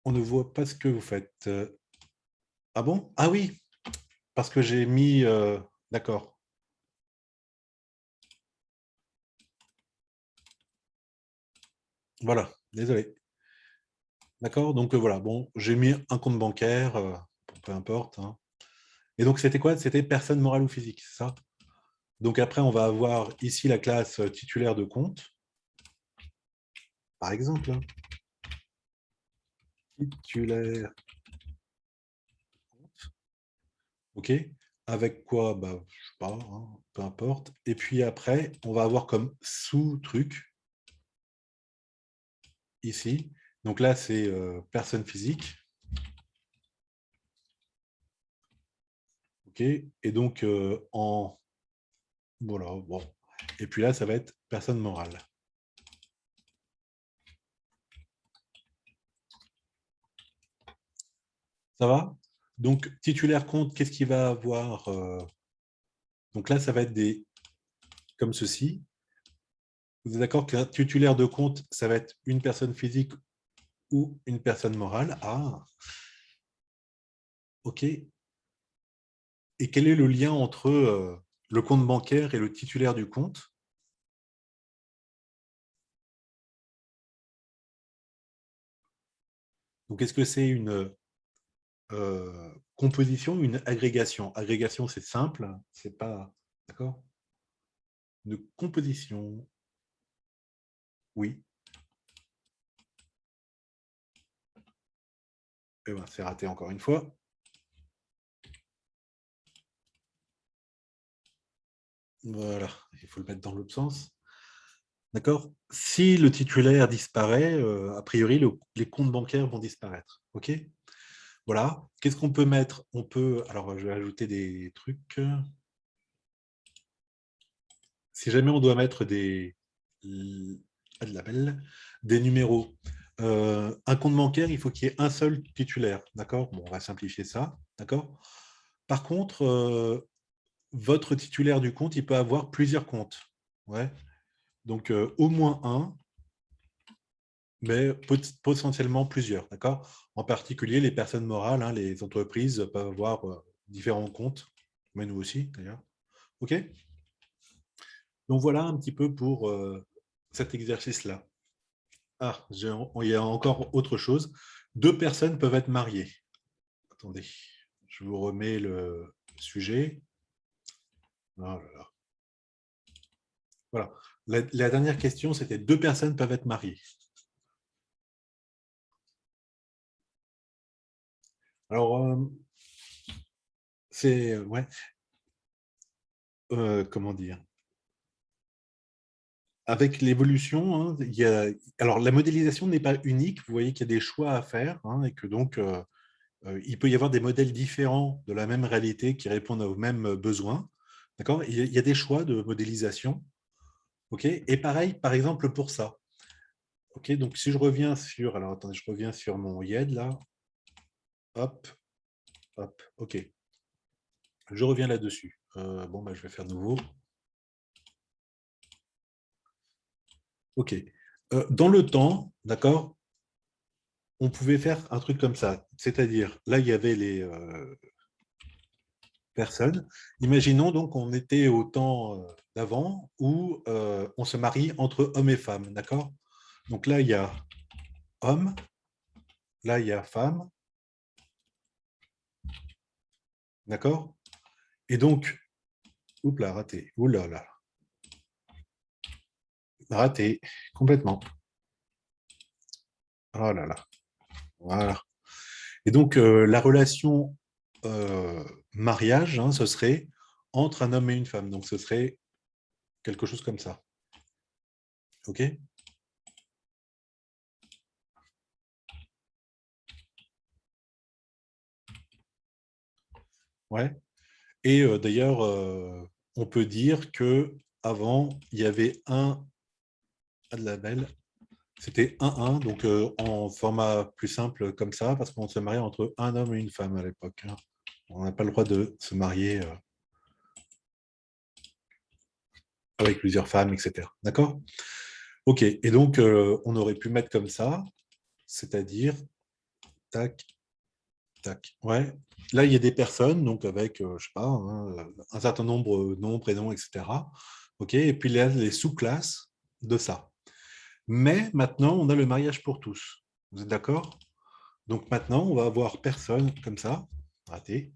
On ne voit pas ce que vous faites. Ah bon? Ah oui, parce que j'ai mis. D'accord. Voilà. Désolé. D'accord? Donc voilà, bon, j'ai mis un compte bancaire, peu importe. Hein. Et donc c'était quoi? C'était personne morale ou physique, c'est ça? Donc après, on va avoir ici la classe titulaire de compte, par exemple. Hein. Titulaire, ok? Avec quoi? Bah, je sais pas, hein, peu importe. Et puis après, on va avoir comme sous-truc, ici. Donc là, c'est personne physique. Ok? Et donc en. Voilà, bon. Et puis là, ça va être personne morale. Ça va? Donc, titulaire compte, qu'est-ce qu'il va avoir donc là, ça va être des comme ceci. Vous êtes d'accord qu'un titulaire de compte, ça va être une personne physique ou une personne morale. Ah, ok. Et quel est le lien entre le compte bancaire et le titulaire du compte? Donc, est-ce que c'est une composition ou une agrégation? Agrégation, c'est simple, c'est pas. D'accord? Une composition, oui. Eh ben, c'est raté encore une fois. Voilà, il faut le mettre dans l'autre sens. D'accord? Si le titulaire disparaît, a priori, les comptes bancaires vont disparaître. OK? Voilà. Qu'est-ce qu'on peut mettre? On peut. Alors, je vais ajouter des trucs. Si jamais on doit mettre des numéros, un compte bancaire, il faut qu'il y ait un seul titulaire. D'accord? Bon, on va simplifier ça. D'accord? Par contre, votre titulaire du compte, il peut avoir plusieurs comptes. Ouais. Donc, au moins un, mais potentiellement plusieurs, d'accord? En particulier, les personnes morales, hein, les entreprises peuvent avoir différents comptes, mais nous aussi, d'ailleurs. OK? Donc voilà un petit peu pour cet exercice-là. Ah, il y a encore autre chose. Deux personnes peuvent être mariées. Attendez, je vous remets le sujet. Oh là là. Voilà. La dernière question, c'était deux personnes peuvent être mariées. Alors, c'est ouais, comment dire? Avec l'évolution, hein, alors la modélisation n'est pas unique. Vous voyez qu'il y a des choix à faire, hein, et que donc il peut y avoir des modèles différents de la même réalité qui répondent aux mêmes besoins. D'accord? Il y a des choix de modélisation. OK? Et pareil, par exemple, pour ça. OK? Donc, si je reviens sur... Alors, attendez, je reviens sur mon YED, là. Hop, hop. OK. Je reviens là-dessus. Bon, bah, je vais faire nouveau. OK. Dans le temps, d'accord, on pouvait faire un truc comme ça. C'est-à-dire, là, il y avait les personnes. Imaginons donc qu'on était au temps d'avant où on se marie entre hommes et femmes, d'accord? Donc là, il y a homme, là, il y a femme, d'accord? Et donc, oups là, raté, oula là, raté, complètement. Oh là là, voilà. Et donc, la relation mariage, hein, ce serait entre un homme et une femme. Donc, ce serait quelque chose comme ça. OK? Ouais. Et d'ailleurs, on peut dire que avant, il y avait un de label, c'était 1-1, donc en format plus simple comme ça, parce qu'on se mariait entre un homme et une femme à l'époque, hein. On n'a pas le droit de se marier avec plusieurs femmes, etc. D'accord? OK. Et donc, on aurait pu mettre comme ça, c'est-à-dire, tac, tac. Ouais. Là, il y a des personnes, donc avec, je ne sais pas, hein, un certain nombre, nom, prénom, etc. OK. Et puis, il y a les sous-classes de ça. Mais maintenant, on a le mariage pour tous. Vous êtes d'accord? Donc maintenant, on va avoir personne comme ça. Raté.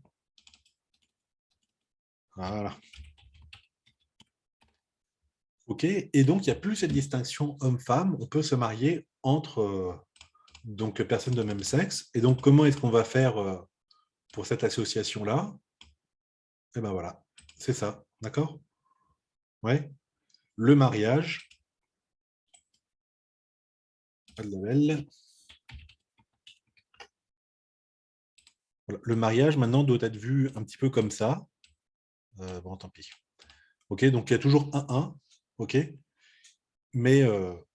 Voilà. OK. Et donc, il n'y a plus cette distinction homme-femme. On peut se marier entre donc, personnes de même sexe. Et donc, comment est-ce qu'on va faire pour cette association-là? Eh bien voilà, c'est ça. D'accord? Ouais. Le mariage. Pas de label. Voilà. Le mariage, maintenant, doit être vu un petit peu comme ça. Bon, tant pis. OK, donc il y a toujours un 1. OK. Mais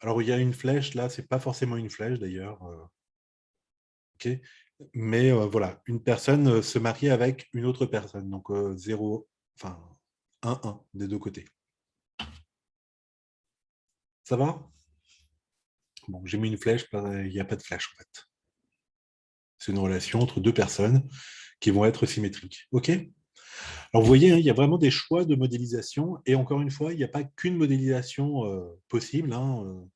alors, il y a une flèche, là, c'est pas forcément une flèche d'ailleurs. OK. Mais voilà, une personne se marie avec une autre personne. Donc 0, enfin 1 des deux côtés. Ça va? Bon, j'ai mis une flèche, il n'y a pas de flèche en fait. C'est une relation entre deux personnes qui vont être symétriques. OK? Alors vous voyez, hein, il y a vraiment des choix de modélisation. Et encore une fois, il n'y a pas qu'une modélisation possible, hein,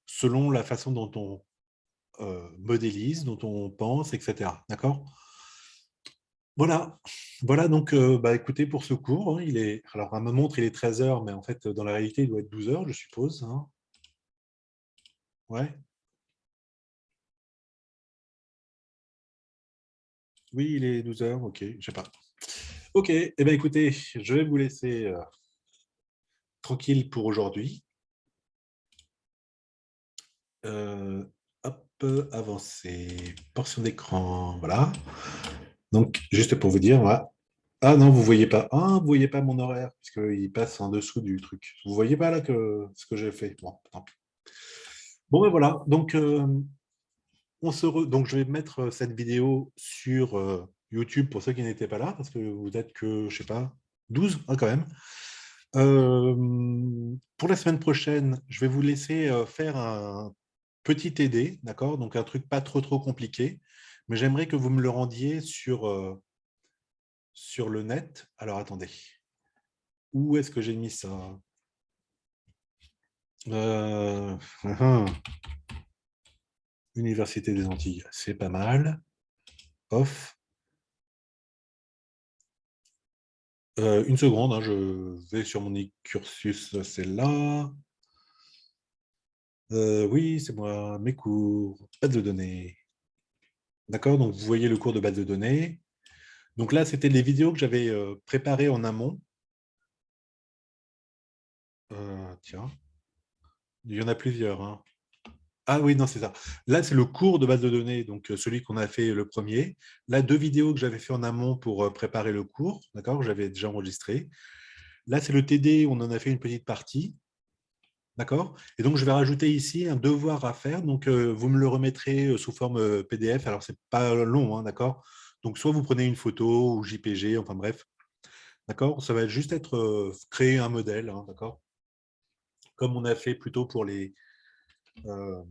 selon la façon dont on modélise, dont on pense, etc. D'accord? Voilà, voilà donc bah, écoutez, pour ce cours, hein, alors à ma montre, il est 13 heures, mais en fait, dans la réalité, il doit être 12 heures, je suppose, hein. Ouais, oui, il est 12 heures, ok, je sais pas. Ok, eh bien écoutez, je vais vous laisser tranquille pour aujourd'hui. Hop, avancer, portion d'écran, voilà. Donc, juste pour vous dire, voilà. Ah non, vous voyez pas. Ah, vous voyez pas mon horaire, puisqu'il passe en dessous du truc. Vous voyez pas là ce que j'ai fait. Bon, tant pis. Bon, ben voilà. Donc, donc, je vais mettre cette vidéo sur YouTube pour ceux qui n'étaient pas là, parce que vous êtes que, je sais pas, 12, hein, quand même. Pour la semaine prochaine, je vais vous laisser faire un petit TD, d'accord? Donc, un truc pas trop compliqué, mais j'aimerais que vous me le rendiez sur le net. Alors, attendez. Où est-ce que j'ai mis ça? Euh, hum, Université des Antilles, c'est pas mal. Off. Une seconde, hein, je vais sur mon cursus, c'est là. Oui, c'est moi, mes cours, base de données. D'accord, donc vous voyez le cours de base de données. Donc là, c'était les vidéos que j'avais préparées en amont. Tiens, il y en a plusieurs, hein. Ah oui, non, c'est ça. Là, c'est le cours de base de données, donc celui qu'on a fait le premier. Là, deux vidéos que j'avais fait en amont pour préparer le cours, d'accord, j'avais déjà enregistré. Là, c'est le TD, on en a fait une petite partie, d'accord. Et donc, je vais rajouter ici un devoir à faire. Donc, vous me le remettrez sous forme PDF. Alors, c'est pas long, hein, d'accord. Donc, soit vous prenez une photo ou JPG, enfin bref, d'accord. Ça va juste être créer un modèle, hein, d'accord. Comme on a fait plutôt euh,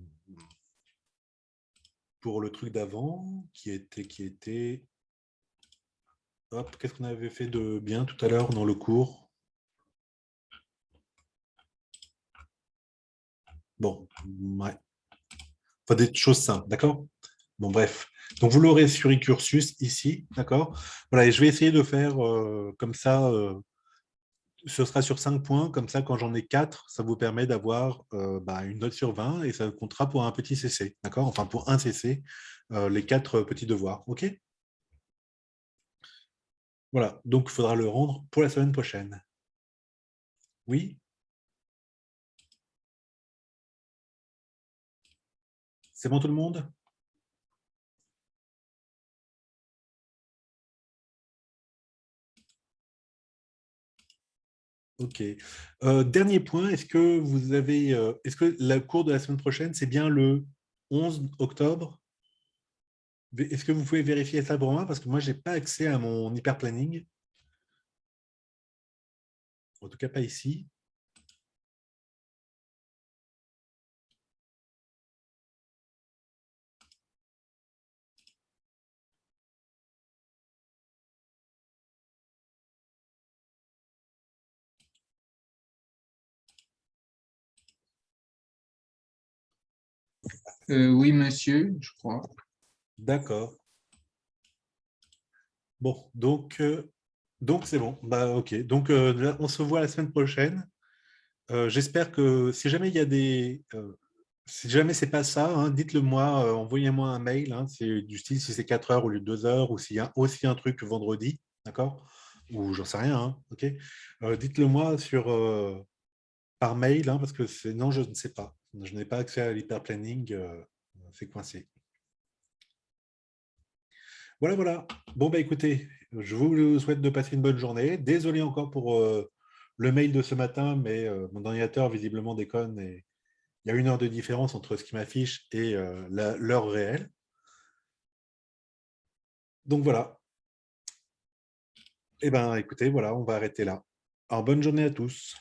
pour le truc d'avant, qui était. Hop, qu'est-ce qu'on avait fait de bien tout à l'heure dans le cours? Bon, ouais. Enfin, des choses simples, d'accord? Bon, bref. Donc, vous l'aurez sur e-cursus ici, d'accord? Voilà, et je vais essayer de faire comme ça. Ce sera sur 5 points, comme ça, quand j'en ai 4, ça vous permet d'avoir une note sur 20 et ça comptera pour un petit CC, d'accord? Enfin, pour un CC, les 4 petits devoirs, ok? Voilà, donc il faudra le rendre pour la semaine prochaine. Oui? C'est bon tout le monde? Ok. Dernier point, est-ce que la cours de la semaine prochaine, c'est bien le 11 octobre? Est-ce que vous pouvez vérifier ça pour moi? Parce que moi, je n'ai pas accès à mon hyper planning. En tout cas, pas ici. Oui, monsieur, je crois. D'accord. Bon, donc c'est bon. Bah, ok. Donc, là, on se voit la semaine prochaine. J'espère que si jamais il y a si jamais c'est pas ça, hein, dites-le moi, envoyez-moi un mail. Hein, c'est du style si c'est 4 heures au lieu de 2 heures ou s'il y a aussi un truc vendredi, d'accord? Ou j'en sais rien, hein, ok? Dites-le moi par mail, hein, parce que non, je ne sais pas. Je n'ai pas accès à l'hyperplanning, c'est coincé. Voilà, voilà. Bon, bah écoutez, je vous souhaite de passer une bonne journée. Désolé encore pour le mail de ce matin, mais mon ordinateur visiblement déconne et il y a 1 heure de différence entre ce qui m'affiche et l'heure réelle. Donc voilà. Eh bien, écoutez, voilà, on va arrêter là. Alors, bonne journée à tous.